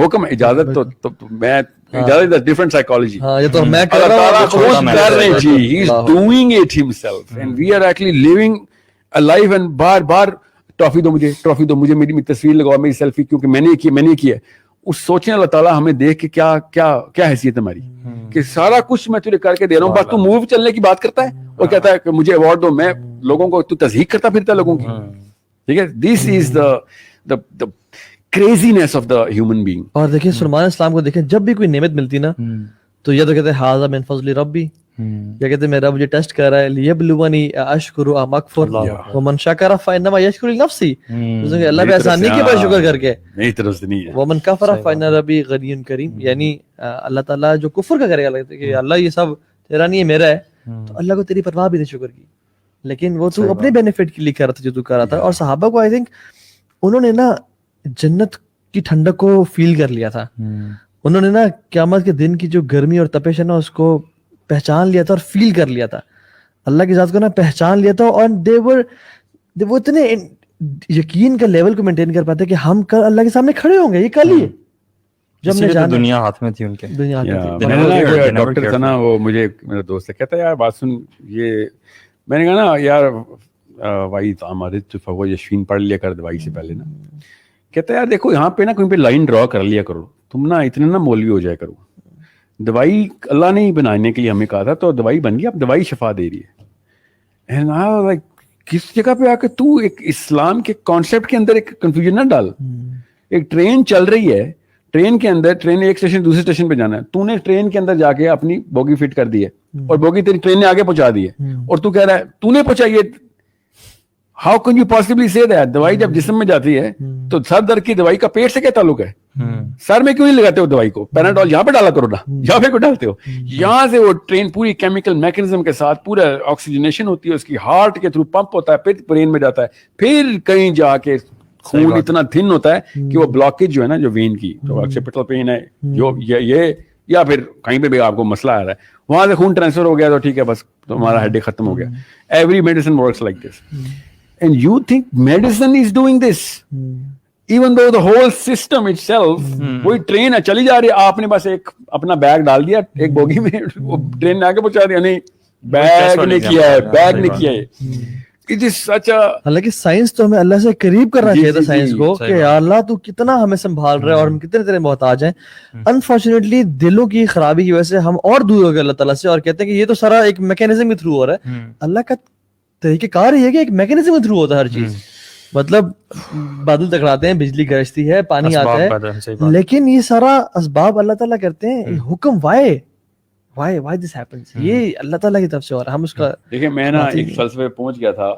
حکم اجازت تو میں اجازت different psychology. یہ تو میں کر رہا ہوں, خود کر رہے جی, he is doing it himself and we are actually living a life. And بار بار ٹرافی دو مجھے میری تصویر لگاؤ, میری سیلفی, کیونکہ میں نے کی ہے. اس سوچیں اللہ تعالیٰ ہمیں دیکھ کے کیا حیثیت ہے ہماری کہ سارا کچھ میں تجھے کر کے دے رہا ہوں, بس تو موو چلنے کی بات کرتا ہے اور کہتا ہے کہ مجھے ایوارڈ دو. میں لوگوں کو تو تضحیق کرتا پھرتا ہے لوگوں کی. ٹھیک ہے, دس از the craziness of the human being. اور دیکھیں سلیمان السلام کو دیکھیں, جب بھی کوئی نعمت ملتی نا تو یا تو کہتے ہیں ھذا من فضل ربی, یا کہتے ہیں میرا مجھے ٹیسٹ کر رہا ہے لیبلونی اشکر ام اکفر ومن شکر فانما یشکر لنفسی. اللہ پہ احسان نہیں کیا بس شکر کر کے, نہیں طرف سے نہیں ہے. ومن کفر فان ربی غنی کریم, یعنی اللہ تعالیٰ جو کفر کا کرے گا کہ اللہ یہ سب تیرا نہیں ہے میرا ہے, تو اللہ کو تیری پرواہ بھی نہیں شکر کی, لیکن وہ تو اپنے بینیفٹ کے لیے کر رہا تھا جو تو کر رہا تھا. اور صحابہ کو آئی تھنک انہوں نے نا جنت کی ٹھنڈک کو فیل کر لیا تھا, انہوں نے نا قیامت کے دن کی جو گرمی اور تپش ہے نا اس کو پہچان لیا تھا اور فیل کر لیا تھا, اللہ کی ذات کو نا پہچان لیا تھا. اور وہ اتنے یقین کا لیول کو مینٹین کر پاتے کہ ہم کل اللہ کے سامنے کھڑے ہوں گے, یہ کل ہی ہے جب ہم نے جانا. دنیا ہاتھ میں تھی ان کے, دنیا ڈاکٹر تھا نا وہ, مجھے میرا دوست کہتا ہے یار بات سن, یہ میں نے کہا نا یار بھائی ہمارے فوج یشفین پڑھ لیا کر دوائی سے پہلے نا. کہتا ہے یار دیکھو یہاں پہ نا کہیں پہ لائن ڈرا کر لیا کرو, تم نا اتنے نا مولوی ہو جائے کرو. دوائی اللہ نے ہی بنانے کے لیے ہمیں کہا تھا, تو دوائی بن گئی, اب دوائی شفا دے رہی ہے. کس جگہ پہ آ کے تو ایک اسلام کے کانسیپٹ کے اندر ایک کنفیوژن نہ ڈال. ایک ٹرین چل رہی ہے, ٹرین کے اندر ٹرین ایک اسٹیشن دوسرے اسٹیشن پہ جانا ہے, تو نے ٹرین کے اندر جا کے اپنی بوگی فٹ کر دی ہے اور بوگی تیری ٹرین نے آگے پہنچا دی ہے, اور تو کہہ رہا ہے تو نے پہنچائی ہے. ہاؤ کین یو پاسبلی سے دیٹ؟ دوائی جب جسم میں جاتی ہے تو سر درد کی دوائی کا پیٹ سے کیا تعلق ہے؟ سر میں کیوں نہیں لگاتے ہو دوائی کو؟ پیناڈول یہاں پہ ڈالا کرو نا, یہاں پہ کیوں ڈالتے ہو؟ یہاں سے وہ ٹرین پوری کیمیکل میکینزم کے ساتھ پورا آکسیجنیشن ہوتی ہے, اس کی ہارٹ کے تھرو پمپ ہوتا ہے, پھر برین میں جاتا ہے, پھر کہیں جا کے خون اتنا تھن ہوتا ہے کہ وہ بلاکیج جو ہے نا جو وین کی جو آکسیپٹل پین ہے جو یہ یا پھر کہیں پہ بھی آپ کو مسئلہ آ رہا ہے, وہاں سے خون ٹرانسفر ہو گیا تو ٹھیک ہے بس تمہارا ہیڈ ایک ختم ہو گیا. Every medicine works like this. And you think medicine is doing this? Even though the whole system itself, وہی ٹرین ہے چلی جا رہی ہے, آپ نے بس ایک اپنا بیگ ڈال دیا ایک بوگی میں, وہ ٹرین نے آگے پہنچا دیا. نہیں, بیگ نے کیا ہے, بیگ نے کیا ہے. It is such a... حالانکہ سائنس تو ہمیں اللہ سے قریب کرنا چاہیے تھا سائنس کو, کہ یا اللہ تو کتنا ہمیں سنبھال رہا ہے اور ہم کتنے تیرے محتاج ہیں. انفارچونیٹلی دلوں کی خرابی کی وجہ سے ہم اور دور ہو گئے اللہ تعالیٰ سے, اور کہتے ہیں کہ یہ تو سارا ایک میکینزم کے تھرو ہو رہا ہے. اللہ کا طریقہ کار یہ ہے کہ ایک میکینزم کے تھرو ہوتا ہے ہر چیز. مطلب بادل ٹکراتے ہیں, بجلی گرجتی ہے, پانی آتا ہے, لیکن یہ سارا اسباب اللہ تعالیٰ کرتے ہیں. حکم why this happens, یہ اللہ تعالیٰ کی طرف سے ہو رہا ہے. ہم اس کا دیکھیں, میں نا ایک فلسفے پہ پہنچ گیا تھا,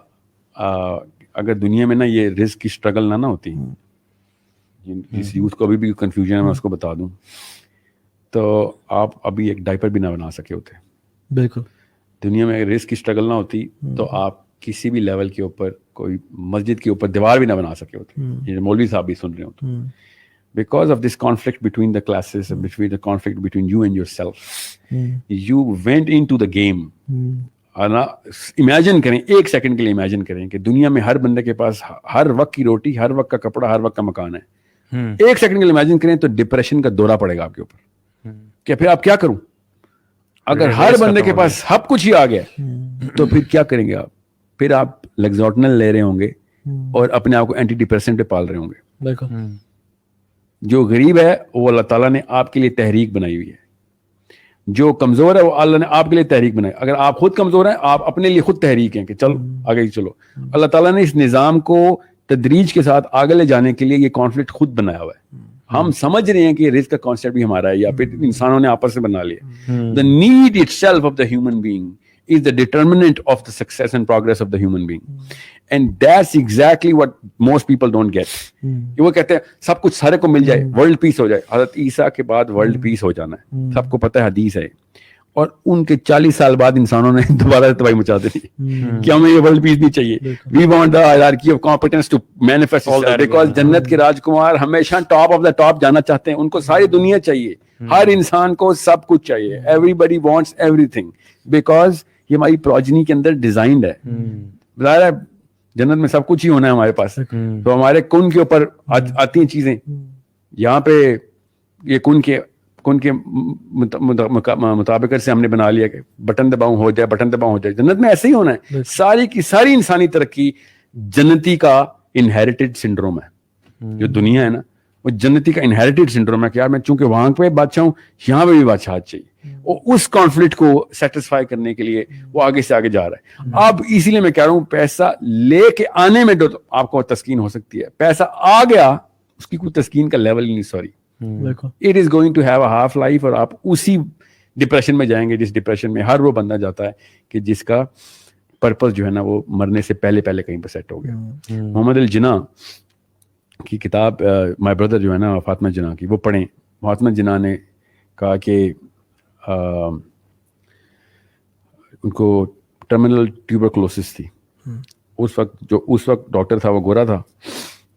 اگر دنیا میں نا یہ رزق کی اسٹرگل نہ ہوتی, جس یوتھ کو ابھی بھی کنفیوژن ہے میں اس کو بتا دوں, تو آپ ابھی ایک ڈائپر بھی نہ بنا سکے ہوتے. بالکل. دنیا میں رزق کی اسٹرگل نہ ہوتی تو آپ کسی بھی لیول کے اوپر کوئی مسجد کے اوپر دیوار بھی نہ بنا سکے ہوتے. یہ مولوی صاحب بھی سن رہے ہوتے. Because of this conflict between the classes, between the conflict between you and yourself, you went into the game. Imagine کریں, ایک سیکنڈ کے لیے امیجن کریں کہ دنیا میں ہر بندے کے پاس ہر وقت کی روٹی, ہر وقت کا کپڑا, ہر وقت کا مکان ہے. ایک سیکنڈ کے لیے امیجن کریں تو ڈپریشن کا دورہ پڑے گا آپ کے اوپر کہ پھر آپ کیا کروں. اگر ہر بندے کے پاس سب کچھ ہی آ گیا تو پھر کیا کریں گے آپ؟ پھر آپ لیگزوٹنل لے رہے ہوں گے اور اپنے آپ کو اینٹی ڈپریسنٹ پہ پال رہے ہوں گے. جو غریب ہے وہ اللہ تعالیٰ نے آپ کے لیے تحریک بنائی ہوئی ہے, جو کمزور ہے وہ اللہ نے آپ کے لیے تحریک بنائی. اگر آپ خود کمزور ہیں, آپ اپنے لیے خود تحریک ہیں کہ چلو آگے چلو. اللہ تعالیٰ نے اس نظام کو تدریج کے ساتھ آگے لے جانے کے لیے یہ کانفلکٹ خود بنایا ہوا ہے. ہم سمجھ رہے ہیں کہ رزق کا کانسیپٹ بھی ہمارا ہے یا پھر انسانوں نے آپس میں بنا لیا. The need itself of the human being is the determinant of the success and progress of the human being. And that's exactly what most people don't get. وہ کہتے ہیں سب کچھ سارے کو مل جائے, ورلڈ پیس ہو جائے. حضرت عیسیٰ کے بعد ورلڈ پیس ہو جانا ہے, سب کو پتہ ہے, حدیث ہے. اور ان کے 40 سال بعد انسانوں نے دوبارہ تباہی مچا دی کہ ہمیں یہ ورلڈ پیس نہیں چاہیے. We want the hierarchy of competence to manifest itself because جنت کے راجکمار ہمیشہ ٹاپ آف دا ٹاپ جانا چاہتے ہیں. ان کو ساری دنیا چاہیے, ہر انسان کو سب کچھ چاہیے. Everybody wants everything because یہ ہماری پروجنی کے اندر ڈیزائنڈ ہے. ظاہر ہے جنت میں سب کچھ ہی ہونا ہے ہمارے پاس, تو ہمارے کن کے اوپر آتی ہیں چیزیں. یہاں پہ یہ کن کے مطابقت سے ہم نے بنا لیا کہ بٹن دباؤں ہو جائے, بٹن دباؤں ہو جائے. جنت میں ایسے ہی ہونا ہے. ساری کی ساری انسانی ترقی جنتی کا انہیریٹڈ سنڈروم ہے. جو دنیا ہے نا وہ جنتی کا انہیریٹڈ سنڈروم ہے کہ یار میں چونکہ وہاں پہ بادشاہ ہوں, یہاں پہ بھی بادشاہ چاہیے. اور اس کانفلکٹ کو سیٹسفائی کرنے کے لیے وہ آگے سے آگے جا رہا ہے. اب اسی لیے میں کہہ رہا ہوں پیسہ لے کے آنے میں آپ کو تسکین ہو سکتی ہے, پیسہ آ گیا اس کی کوئی تسکین کا لیول ہی نہیں. Sorry, it is going to have a half life, اور آپ اسی ڈپریشن میں جائیں گے جس ڈپریشن میں ہر وہ بندہ جاتا ہے کہ جس کا پرپز جو ہے نا وہ مرنے سے پہلے کہیں پہ سیٹ ہو گیا. محمد الجناح کی کتاب مائی بردر جو ہے نا فاطمہ جناح کی, وہ پڑھیں. فاطمہ جناح نے کہا کہ ان کو ٹرمینل ٹیوبرکلوسس تھی. اس وقت ڈاکٹر تھا وہ گورا تھا.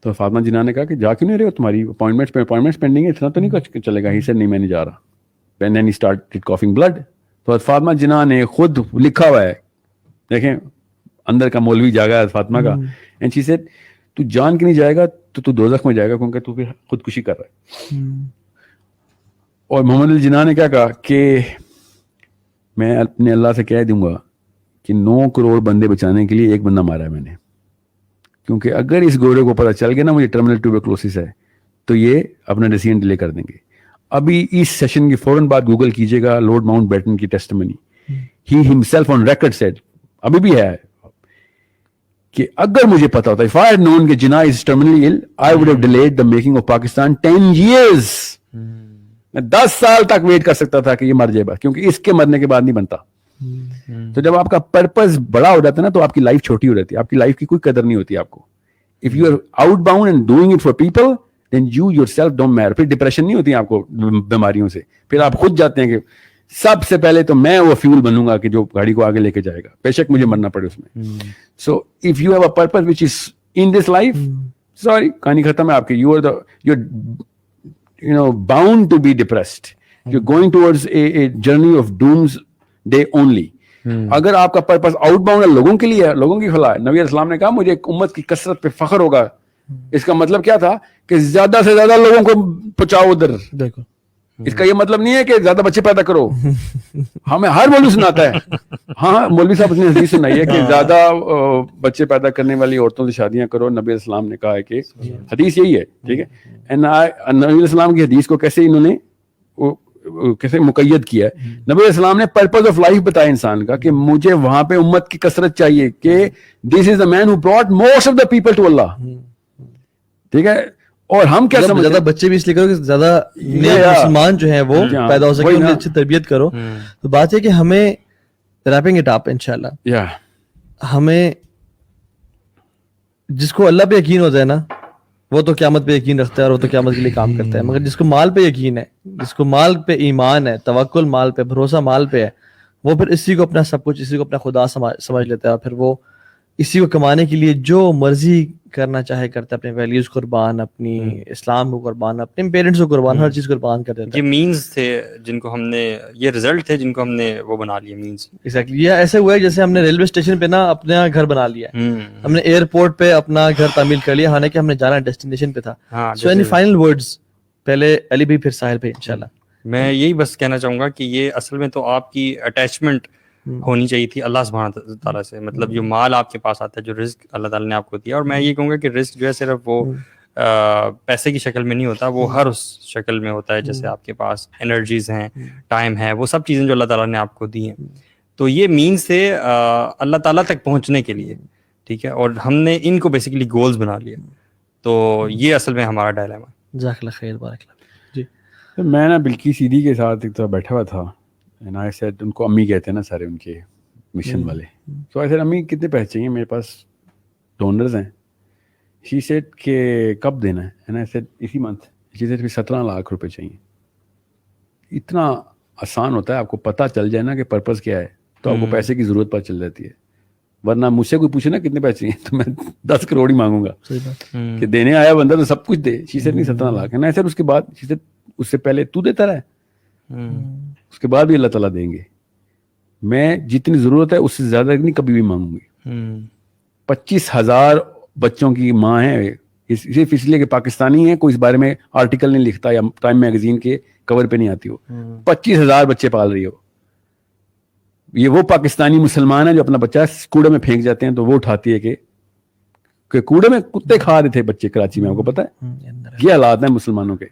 تو فاطمہ جناح نے کہا کہ جا کیوں نہیں رہے ہو, تمہاری اپوائنٹمنٹس پینڈنگ ہے, اتنا تو نہیں چلے گا. ہی سر نہیں, میں نہیں جا رہا. Then he started coughing blood. تو فاطمہ جناح نے خود لکھا ہوا ہے, دیکھیں اندر کا مولوی جاگا ہے فاطمہ کا. اینڈ شی سیڈ تو جان کے نہیں جائے گا تو دوزخ میں جائے گا, کیونکہ تو پھر خودکشی کر رہا ہے. اور محمد الجناح نے کیا کہا کہ میں اپنے اللہ سے کہہ دوں گا کہ 9 کروڑ بندے بچانے کے لیے ایک بندہ مارا ہے میں نے, کیونکہ اگر اس گورے کو پتہ چل گیا نا مجھے ٹرمینل ٹیوبرکلوسس ہے تو یہ اپنا ڈیسیژن ڈیلے کر دیں گے. ابھی اس سیشن کی فوراً بعد گوگل کیجیے گا لارڈ ماؤنٹ بیٹن کی testimony. He himself on record said, ابھی بھی ہے, کہ اگر مجھے پتا ہوتا if I had known کہ جناح is terminally ill, I would have delayed the making of Pakistan 10 years. میں 10 سال تک ویٹ کر سکتا تھا کہ یہ مر جائے بس, کیونکہ اس کے مرنے کے بعد نہیں بنتا. تو جب آپ کا پرپز بڑا ہو جاتا ہے نا تو آپ کی لائف چھوٹی ہو جاتی ہے, آپ کی لائف کی کوئی قدر نہیں ہوتی آپ کو. If you are outbound and doing it for people, then you yourself don't matter. پھر ڈپریشن نہیں ہوتی آپ کو بیماریوں سے, پھر آپ خود جاتے ہیں کہ سب سے پہلے تو میں وہ فیول بنوں گا کہ جو گاڑی کو آگے لے کے جائے گا, بے شک مجھے مرنا پڑے اس میں. So if you have a purpose which is in this life, sorry کہانی ختم ہے آپ کی. You are bound to be depressed. You are going towards a journey of doomsday only. اگر آپ کا پرپز آؤٹ باؤنڈ ہے, لوگوں کے لیے ہے, لوگوں کی فلاح ہے. نبی علیہ السلام نے کہا مجھے ایک امت کی کثرت پہ فخر ہوگا. اس کا مطلب کیا تھا کہ زیادہ سے زیادہ لوگوں کو پہنچاؤ ادھر. دیکھو اس کا یہ مطلب نہیں ہے کہ زیادہ بچے پیدا کرو. ہمیں ہر مولوی سناتا ہے, ہاں مولوی صاحب نے حدیث سنائی ہے کہ زیادہ بچے پیدا کرنے والی عورتوں سے شادیاں کرو. نبی علیہ السلام نے کہا ہے کہ حدیث یہی ہے, ٹھیک ہے. نبی علیہ السلام کی حدیث کو کیسے انہوں نے کیسے مقید کیا ہے. نبی علیہ السلام نے پرپز آف لائف بتایا انسان کا کہ مجھے وہاں پہ امت کی کثرت چاہیے, کہ this is the man who brought most of the people to Allah. ٹھیک ہے, اور ہم کیا سمجھتے ہیں زیادہ بچے بھی اس لیے کرو کہ زیادہ مسلمان جو ہیں وہ پیدا ہو سکے, ان کی اچھی تربیت کرو. تو بات ہے کہ ہمیں ریپنگ اٹ اپ انشاءاللہ, ہمیں جس کو اللہ پہ یقین ہوتا ہے نا وہ تو قیامت پہ یقین رکھتا ہے, اور وہ تو قیامت کے لیے کام کرتا ہے. مگر جس کو مال پہ یقین ہے, جس کو مال پہ ایمان ہے, توکل مال پہ, بھروسہ مال پہ ہے, وہ پھر اسی کو اپنا سب کچھ, اسی کو اپنا خدا سمجھ لیتا ہے. اور پھر وہ اسی کو کمانے کے لیے جو مرضی کرنا چاہے کرتا ہے, اپنے ویلیوز قربان, اپنی اسلام کو قربان, اپنے پیرنٹس کو قربان, ہر چیز قربان کر دیتا ہے. یہ مینز تھے جن کو ہم نے, یہ رزلٹ تھے جن کو ہم نے وہ بنا لیا مینز. ایگزیکٹلی, یہ ایسے ہوا ہے جیسے ہم نے ریلوے اسٹیشن پہ نا اپنا گھر بنا لیا, ہم نے ایئرپورٹ پہ اپنا گھر تعمیل کر لیا, حالانکہ ہم نے جانا ڈیسٹینیشن پہ تھا. سو اینی فائنل ورڈز, پہلے علی بھائی پھر ساحل پہ انشاءاللہ. میں یہی بس کہنا چاہوں گا کہ یہ اصل میں تو آپ کی اٹیچمنٹ ہونی چاہیے تھی اللہ سبحانہ تعالیٰ سے. مطلب جو مال آپ کے پاس آتا ہے, جو رزق اللہ تعالیٰ نے آپ کو دیا, اور میں یہ کہوں گا کہ رزق جو ہے صرف وہ پیسے کی شکل میں نہیں ہوتا, وہ ہر اس شکل میں ہوتا ہے. جیسے آپ کے پاس انرجیز ہیں, ٹائم ہے, وہ سب چیزیں جو اللہ تعالیٰ نے آپ کو دی ہیں. تو یہ مینس تھے اللہ تعالیٰ تک پہنچنے کے لیے, ٹھیک ہے, اور ہم نے ان کو بیسیکلی گولز بنا لیا. تو یہ اصل میں ہمارا ڈائلیما. جزاک اللہ خیر, بارک اللہ. جی میں نا بلکی سیدھی کے ساتھ ایک تو بیٹھا ہوا تھا, and I said, ان کو امی کہتے ہیں نا سارے ان کے مشن والے. تو I said امی کتنے پیسے چاہیے, میرے پاس ڈونرز ہیں. She said کہ کب دینا ہے, and I said اسی منتھ. She said 17 لاکھ روپے چاہیے. اتنا آسان ہوتا ہے, آپ کو پتہ چل جائے نا کہ پرپز کیا ہے تو آپ کو پیسے کی ضرورت پتہ چل جاتی ہے. ورنہ مجھ سے کوئی پوچھے نا کتنے پیسے چاہیے تو میں 10 کروڑ ہی مانگوں گا کہ دینے آیا بندہ تو سب کچھ دے. She said نہیں 17 لاکھ ہے نا. سر اس کے بعد She said اس سے پہلے تو دیتا رہے, اس کے بعد بھی اللہ تعالیٰ دیں گے. میں جتنی ضرورت ہے اس سے زیادہ نہیں کبھی بھی مانگوں گی. 25,000 بچوں کی ماں ہے, صرف اس لیے کہ پاکستانی ہیں, کوئی اس بارے میں آرٹیکل نہیں لکھتا یا ٹائم میگزین کے کور پہ نہیں آتی ہو. 25,000 بچے پال رہی ہو. یہ وہ پاکستانی مسلمان ہیں جو اپنا بچہ کوڑے میں پھینک جاتے ہیں تو وہ اٹھاتی ہے کہ کوڑے میں کتے کھا رہے تھے بچے کراچی میں, آپ کو پتا ہے یہ حالات ہیں مسلمانوں کے,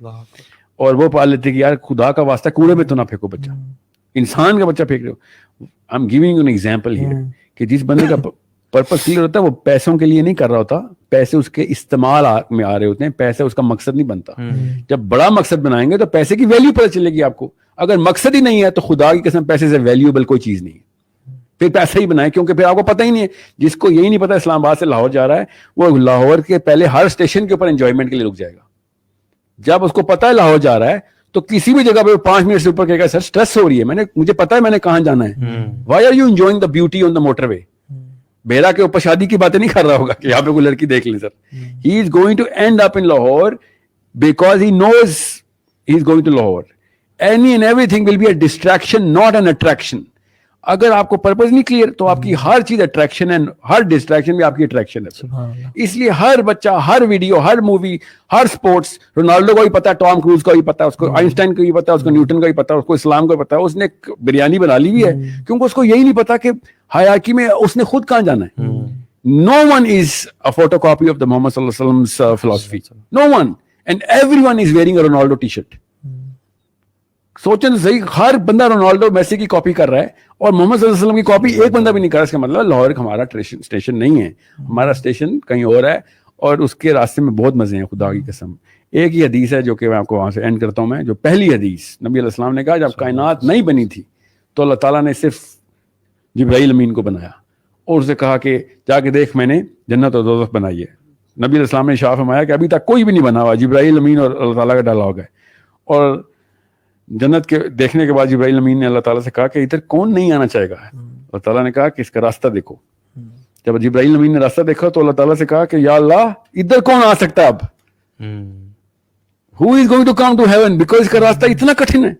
اور وہ پال لیتے کہ یار خدا کا واسطہ کوڑے میں تو نہ پھینکو بچہ, انسان کا بچہ پھینک رہے ہو. I am giving you an example here کہ جس بندے کا پرپس کلیئر ہوتا ہے وہ پیسوں کے لیے نہیں کر رہا ہوتا, پیسے اس کے استعمال میں آ رہے ہوتے ہیں, پیسے اس کا مقصد نہیں بنتا. جب بڑا مقصد بنائیں گے تو پیسے کی ویلیو پتہ چلے گی آپ کو. اگر مقصد ہی نہیں ہے تو خدا کی قسم پیسے سے ویلیوبل کوئی چیز نہیں ہے. پھر پیسہ ہی بنائے, کیونکہ پھر آپ کو پتہ ہی نہیں ہے. جس کو یہی نہیں پتا اسلام آباد سے لاہور جا رہا ہے وہ لاہور کے پہلے ہر اسٹیشن کے اوپر انجوائمنٹ کے لیے رک جائے گا. جب اس کو پتا ہے لاہور جا رہا ہے تو کسی بھی جگہ پہ 5 منٹ سے اوپر کہے گا سر اسٹریس ہو رہی ہے, مجھے پتا ہے میں نے کہاں جانا ہے. Why are you enjoying the beauty on the motorway. بیرا کے اوپر شادی کی باتیں نہیں کر رہا ہوگا کہ یہاں پہ کوئی لڑکی دیکھ لیں sir. He is going to end up in Lahore because he knows he is going to Lahore. Any and everything will be a distraction not an attraction. اگر آپ کو پرپز نہیں کلیئر تو آپ کی ہر چیز اٹریکشن ہے, ہر ڈسٹریکشن بھی آپ کی اٹریکشن ہے. اس لیے ہر بچہ, ہر ویڈیو, ہر مووی, ہر سپورٹس, رونالڈو کو بھی پتا ہے, ٹام کروز کو بھی پتا ہے, اس کو آئنسٹائن کو بھی پتا ہے, اس کو نیوٹن کا بھی پتا ہے, اس کو اسلام کو بھی پتا ہے. اس نے بریانی بنا لی ہوئی ہے کیونکہ اس کو یہی نہیں پتا کہ ہیرارکی میں اس نے خود کہاں جانا ہے. No one is a photocopy of the Muhammad sallallahu alaihi wasallam's philosophy. No one. And everyone is wearing a Ronaldo t-shirt. سوچیں تو صحیح, ہر بندہ رونالڈو میسی کی کاپی کر رہا ہے اور محمد صلی اللہ علیہ وسلم کی کاپی ایک بندہ بھی نہیں کر رہا. اس کا مطلب لاہور ہمارا اسٹیشن نہیں ہے, ہمارا اسٹیشن کہیں اور ہے, اور اس کے راستے میں بہت مزے ہیں خدا کی قسم. ایک ہی حدیث ہے جو کہ میں آپ کو وہاں سے اینڈ کرتا ہوں. میں جو پہلی حدیث نبی علیہ السلام نے کہا جب کائنات نہیں بنی تھی تو اللہ تعالیٰ نے صرف جبرائیل امین کو بنایا اور اسے کہا کہ جا کے دیکھ میں نے جنت اور دوزخ بنائی ہے. نبی علیہ السلام نے شاہ فرمایا کہ ابھی تک کوئی بھی نہیں بنا ہوا, جبرائیل امین اور اللہ تعالیٰ کا ڈائلاگ ہے. اور جنت کے دیکھنے کے بعد جبرائیل امین نے اللہ تعالیٰ سے کہا کہ ادھر کون نہیں آنا چاہے گا. اللہ تعالیٰ نے کہا کہ اس کا راستہ دیکھو. جب جبرائیل امین نے راستہ دیکھا تو اللہ تعالیٰ سے کہا کہ یا اللہ ادھر کون آ سکتا اب, who is going to come to heaven, because اس کا راستہ اتنا کٹھن ہے.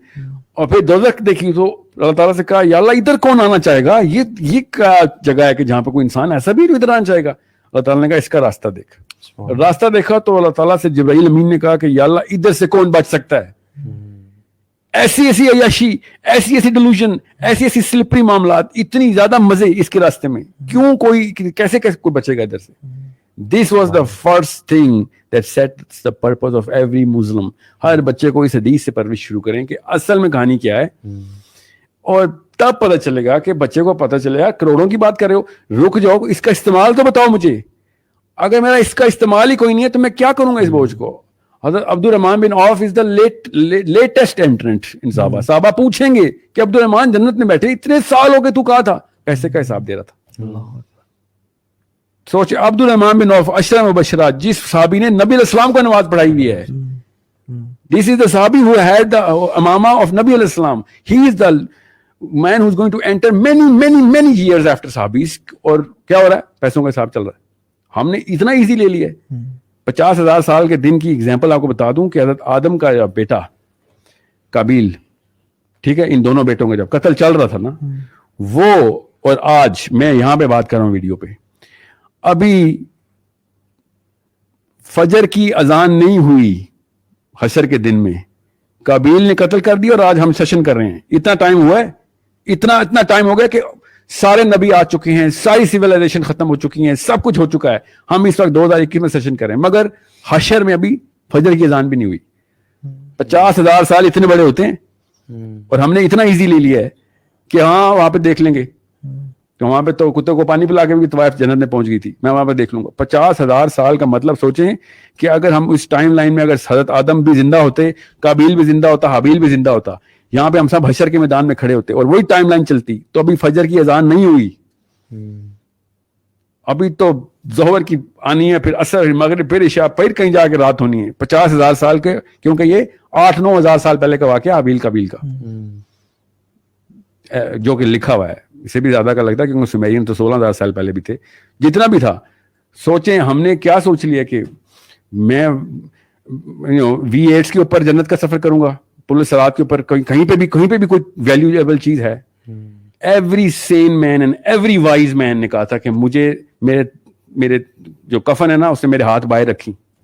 اور پھر دوزخ دیکھی تو اللہ تعالیٰ سے کہا یا اللہ ادھر کون آنا چاہے گا, یہ کیا جگہ ہے کہ جہاں پہ کوئی انسان ایسا بھی ادھر آنا چاہے گا. اللہ تعالیٰ نے کہا اس کا راستہ دیکھ. راستہ دیکھا تو اللہ تعالیٰ سے جبرائیل امین نے کہا کہ یا اللہ ادھر سے کون بچ سکتا ہے. ایسی ایسی عیاشی, ایسی ایسی ڈیلوژن, ایسی ایسی سلپری معاملات, اتنی زیادہ مزے اس کے راستے میں, کیوں کوئی کیسے کوئی بچے گا ادھر سے. This was the first thing that sets the purpose of every Muslim. ہر بچے کو اس حدیث سے پرورش شروع کریں کہ اصل میں کہانی کیا ہے, اور تب پتہ چلے گا کہ بچے کو پتہ چلے گا. کروڑوں کی بات کر رہے ہو, رک جاؤ, اس کا استعمال تو بتاؤ مجھے. اگر میرا اس کا استعمال ہی کوئی نہیں ہے تو میں کیا کروں گا اس بوجھ کو. حضرت عبد الرحمن بن عوف از دا لیٹسٹ انٹرنٹ ان صحابہ. صحابہ پوچھیں گے کہ عبد الرحمن جنت میں بیٹھے, اتنے سال ہو گئے تو کہا تھا, پیسے کا حساب دے رہا تھا. سوچ, عبد الرحمن بن عوف عشرہ مبشرات, جس صحابی نے نبی علیہ السلام کو نماز پڑھائی ہوئی ہے. This is the صحابی who had the Imama of نبی علیہ السلام. He is the man who is going to enter many years after صحابیز. اور کیا ہو رہا ہے, پیسوں کا حساب چل رہا ہے. ہم نے اتنا ایزی لے لیا ہے. 50,000 سال کے دن کی ایگزامپل آپ کو بتا دوں کہ حضرت آدم کا بیٹا قابیل, ٹھیک ہے, ان دونوں بیٹوں کا جب قتل چل رہا تھا نا, وہ اور آج میں یہاں پہ بات کر رہا ہوں ویڈیو پہ, ابھی فجر کی اذان نہیں ہوئی حشر کے دن میں, قابیل نے قتل کر دیا اور آج ہم سیشن کر رہے ہیں. اتنا ٹائم ہوا ہے, اتنا ٹائم ہو گیا کہ سارے نبی آ چکے ہیں, ساری سیولائزیشن ختم ہو چکی ہیں, سب کچھ ہو چکا ہے. ہم اس وقت 2021 میں سیشن کر رہے ہیں, مگر حشر میں ابھی فجر کی اذان بھی نہیں ہوئی. 50,000 سال اتنے بڑے ہوتے ہیں اور ہم نے اتنا ایزی لے لیا ہے کہ ہاں وہاں پہ دیکھ لیں گے. تو وہاں پہ تو کتے کو پانی پلا کے بھی طوائف جنت میں پہنچ گئی تھی, میں وہاں پہ دیکھ لوں گا. 50,000 سال کا مطلب سوچیں کہ اگر ہم اس ٹائم لائن میں اگر حضرت آدم بھی زندہ ہوتے, قابیل بھی زندہ ہوتا, حابیل بھی زندہ ہوتا, یہاں پہ ہم سب حشر کے میدان میں کھڑے ہوتے اور وہی ٹائم لائن چلتی, تو ابھی فجر کی اذان نہیں ہوئی. ابھی تو ظہر کی آنی ہے, پھر عصر, مغرب, پھر عشاء, پھر کہیں جا کے رات ہونی ہے. 50,000 سال کے, کیونکہ یہ 8-9 ہزار سال پہلے کا واقعہ حابیل قابیل کا, جو کہ لکھا ہوا ہے. اسے بھی زیادہ کا لگتا ہے کیونکہ سمیرین تو 16,000 سال پہلے بھی تھے. جتنا بھی تھا, سوچیں ہم نے کیا سوچ لیا کہ میں V8 کے اوپر جنت کا سفر کروں گا, پل صراط کے اوپر, کہیں پہ بھی کوئی ویلیویبل چیز ہے. Every sane man and every wise man نے کہا تھا کہ مجھے میرے جو کفن ہے نا اس نے میرے ہاتھ بائیں رکھی,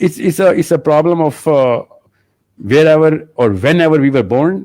it's a problem of wherever or whenever we were born.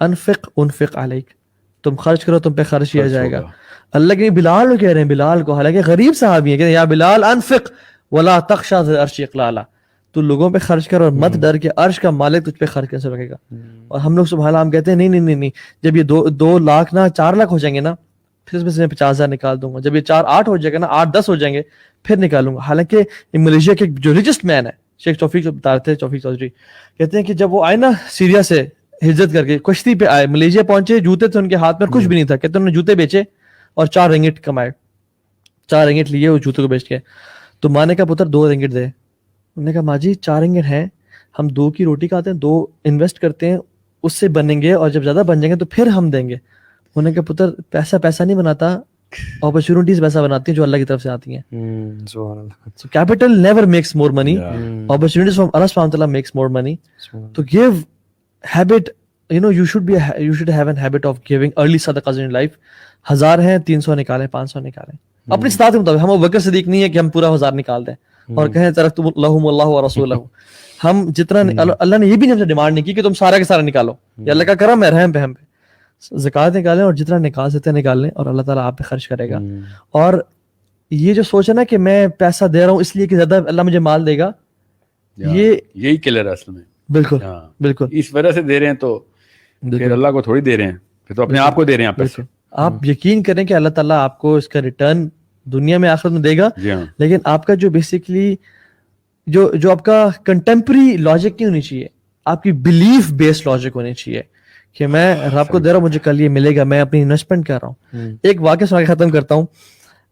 انفق انفق علیک, تم خرچ کرو تم پہ خرچ کیا جائے گا. اللہ کے بلال کو کہہ رہے ہیں, بلال کو, حالانکہ غریب صحابی ہیں, کہ یا بلال انفق ولا تخشى ذی العرش اقلالا, تو لوگوں پہ خرچ کر اور مت ڈر کے عرش کا مالک تجھ پہ خرچ کیسے رکھے گا. اور ہم لوگ سبحان اللہ ہم کہتے ہیں نہیں, جب یہ 2 لاکھ نہ 4 لاکھ ہو جائیں گے نا, پھر اس میں سے میں 50,000 نکال دوں گا, جب یہ 4-8 ہو جائے گا نا, 8-10 ہو جائیں گے پھر نکالوں گا. حالانکہ ملیشیا کے جو ریچسٹ مین ہے شیخ توفیق بتاتے ہیں, توفیق چودھری کہتے ہیں کہ جب وہ آئے نا سیریا سے ہجرت کر کے کشتی پہ آئے, ملیشیا پہنچے, جوتے تھے ان کے ہاتھ میں, کچھ بھی نہیں تھا, کہتے انہوں نے جوتے بیچے اور 4 رنگٹ کمائے, 4 رنگٹ لیے وہ جوتے کو بیچ کے. تو ماں نے کہا پتر 2 رنگٹ دے. انہوں نے کہا ماں جی 4 رنگٹ ہیں, ہم 2 کی روٹی کھاتے ہیں, 2 انویسٹ کرتے ہیں, اس سے بنیں گے, اور جب زیادہ بن جائیں گے تو پھر ہم دیں گے. انہوں نے کہا پتر پیسہ نہیں بناتا, اپرچونٹیز پیسہ بناتی ہیں جو اللہ کی طرف سے آتی ہیں. So capital never makes more money. Opportunities from Allah subhanahu wa ta'ala makes more money. To give habit, you should have a habit of giving early sadaqahs in your life. 1000 ہیں 300 نکالیں, 500 نکالیں اپنی استطاعت کے مطابق. ہم ابوبکر صدیق نہیں ہے کہ ہم پورا 1000 نکال دیں اور کہیں ترکتم لہم اللہ ورسولہ. ہم جتنا اللہ نے یہ بھی نہیں ہم سے ڈیمانڈ نہیں کی کہ تم سارا کے سارا نکالو, یہ اللہ کا کرم ہے, رحم پہ ہم پہ. زکوٰۃ نکالیں اور جتنا نکال سکتے ہیں نکال لیں, اور اللہ تعالیٰ آپ پہ خرچ کرے گا. اور یہ جو سوچ ہے نا کہ میں پیسہ دے رہا ہوں اس لیے کہ زیادہ اللہ مجھے مال دے گا, یہی کلر ہے اصل میں. بالکل اس وجہ سے دے رہے ہیں, تو پھر اللہ کو تھوڑی دے رہے ہیں, پھر تو اپنے آپ کو دے رہے ہیں پیسے. آپ یقین کریں کہ اللہ تعالیٰ آپ کو اس کا ریٹرن دنیا میں آخرت میں دے گا. لیکن آپ کا جو بیسیکلی جو آپ کا کنٹمپری لاجک نہیں ہونی چاہیے, آپ کی بلیف بیسڈ لاجک ہونی چاہیے کہ میں رب کو دے رہا ہوں, مجھے کل یہ ملے گا, میں اپنی انویسٹمنٹ کر رہا ہوں. ایک واقعہ سنا کے ختم کرتا ہوں.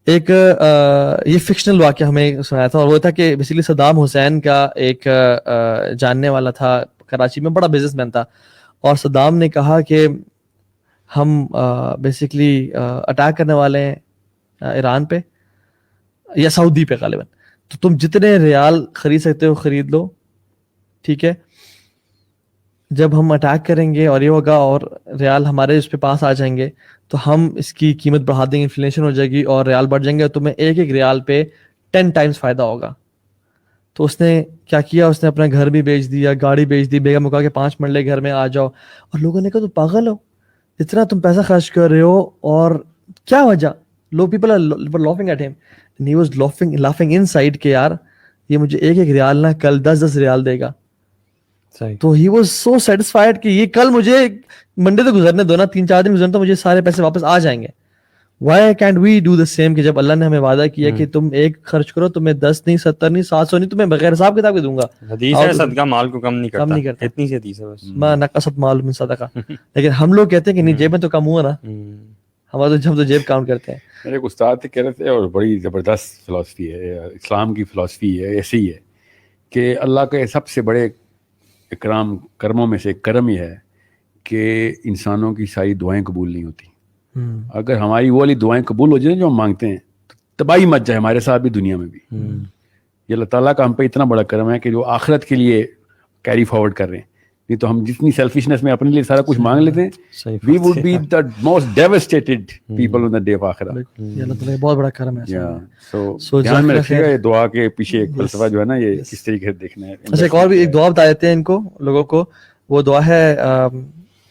ایک یہ فکشنل واقعہ ہمیں سنایا تھا, اور وہ تھا کہ بیسیکلی صدام حسین کا ایک جاننے والا تھا کراچی میں, بڑا بزنس مین تھا, اور صدام نے کہا کہ ہم بیسیکلی اٹیک کرنے والے ہیں ایران پہ یا سعودی پہ غالباً, تو تم جتنے ریال خرید سکتے ہو خرید لو, ٹھیک ہے. جب ہم اٹیک کریں گے اور یہ ہوگا اور ریال ہمارے اس پہ پاس آ جائیں گے تو ہم اس کی قیمت بڑھا دیں گے, انفلیشن ہو جائے گی اور ریال بڑھ جائیں گے, اور تمہیں ایک ریال پہ 10 ٹائمز فائدہ ہوگا. تو اس نے کیا کیا, اس نے اپنا گھر بھی بیچ دیا, گاڑی بیچ دی, بیگم کو کہا کہ 5 منٹ گھر میں آ جاؤ. اور لوگوں نے کہا تو پاگل ہو, اتنا تم پیسہ خرچ کر رہے ہو اور کیا وجہ. لوگ پیپل آر لافنگ ایٹ ہم and he was laughing in side کہ یار یہ مجھے ایک ریال نہ کل 10 ریال دے گا. تو ہی واز سو سیٹسفائڈ کہ یہ کل مجھے منڈے تو گزرنے دو نا, 3-4 دن گزرنے تو مجھے سارے پیسے واپس آ جائیں گے. Why can't we do the same, کہ جب اللہ نے ہمیں وعدہ کیا کہ تم ایک خرچ کرو, تمہیں 10 نہیں 70 نہیں 700 نہیں, تمہیں بغیر حساب کتاب کے دوں گا. حدیث ہے صدقہ مال کو کم نہیں کرتا, اتنی سی حدیث ہے بس, ما نقصت مال من صدقہ. لیکن ہم لوگ کہتے ہیں کہ نہیں جیب میں تو کم ہوا نا, ہمارا تو جب تو جیب کاؤنٹ کرتے ہیں. میرے ایک استاد تھے کہہ رہے تھے, اور بڑی زبردست فلاسفی ہے, اسلام کی فلاسفی ہے, ایسی ہے کہ اللہ کے سب سے بڑے اکرام کرموں میں سے ایک کرم یہ ہے کہ انسانوں کی ساری دعائیں قبول نہیں ہوتی. اگر ہماری وہ والی دعائیں قبول ہو جائیں جو ہم مانگتے ہیں تو تباہی مچ جائے ہمارے ساتھ بھی دنیا میں بھی. یہ اللہ تعالیٰ کا ہم پہ اتنا بڑا کرم ہے کہ جو آخرت کے لیے کیری فارورڈ کر رہے ہیں. نہیں تو ہم جتنی سیلفشنس میں اپنے لیے سارا کچھ مانگ لیتے ہیں, we would be the most devastated people on the day of آخرت. یہ اللہ تعالیٰ بہت بڑا کرم ہے. سو دھیان میں رکھیے گا یہ دعا کے پیچھے ایک فلسفہ جو ہے نا, یہ کس طریقے سے دیکھنا ہے. اچھا ایک اور بھی ایک دعا بتا دیتے ہیں ان کو لوگوں کو. وہ دعا ہے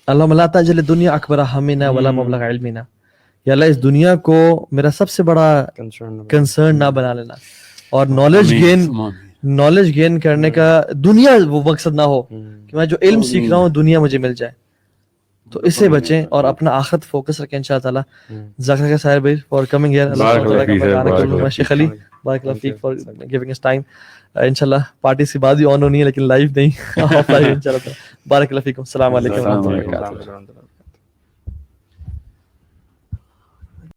اللہم لا تجعل الدنیا اکبر ہمنا ولا مبلغ علمنا. یا اللہ اس دنیا کو میرا سب سے بڑا کنسرن نہ بنا لینا, اور نالج گین کرنے کا دنیا وہ مقصد نہ ہو کہ میں جو علم سیکھ رہا ہوں دنیا مجھے مل جائے. تو اس سے بچیں اور اپنا آخرت فوکس رکھیں ان شاء اللہ تعالیٰ. جزاک اللہ خیر بھائی فار کمنگ ہیئر. اللہ شیخ علی بارک اللہ فیک فار گیونگ اس ٹائم. انشاءاللہ پارٹی سے بعد ہی آن ہونی ہے لیکن لائیو نہیں, آف لائیو انشاءاللہ. بارک اللہ فیکم. السلام علیکم ورحمۃ اللہ وبرکاتہ.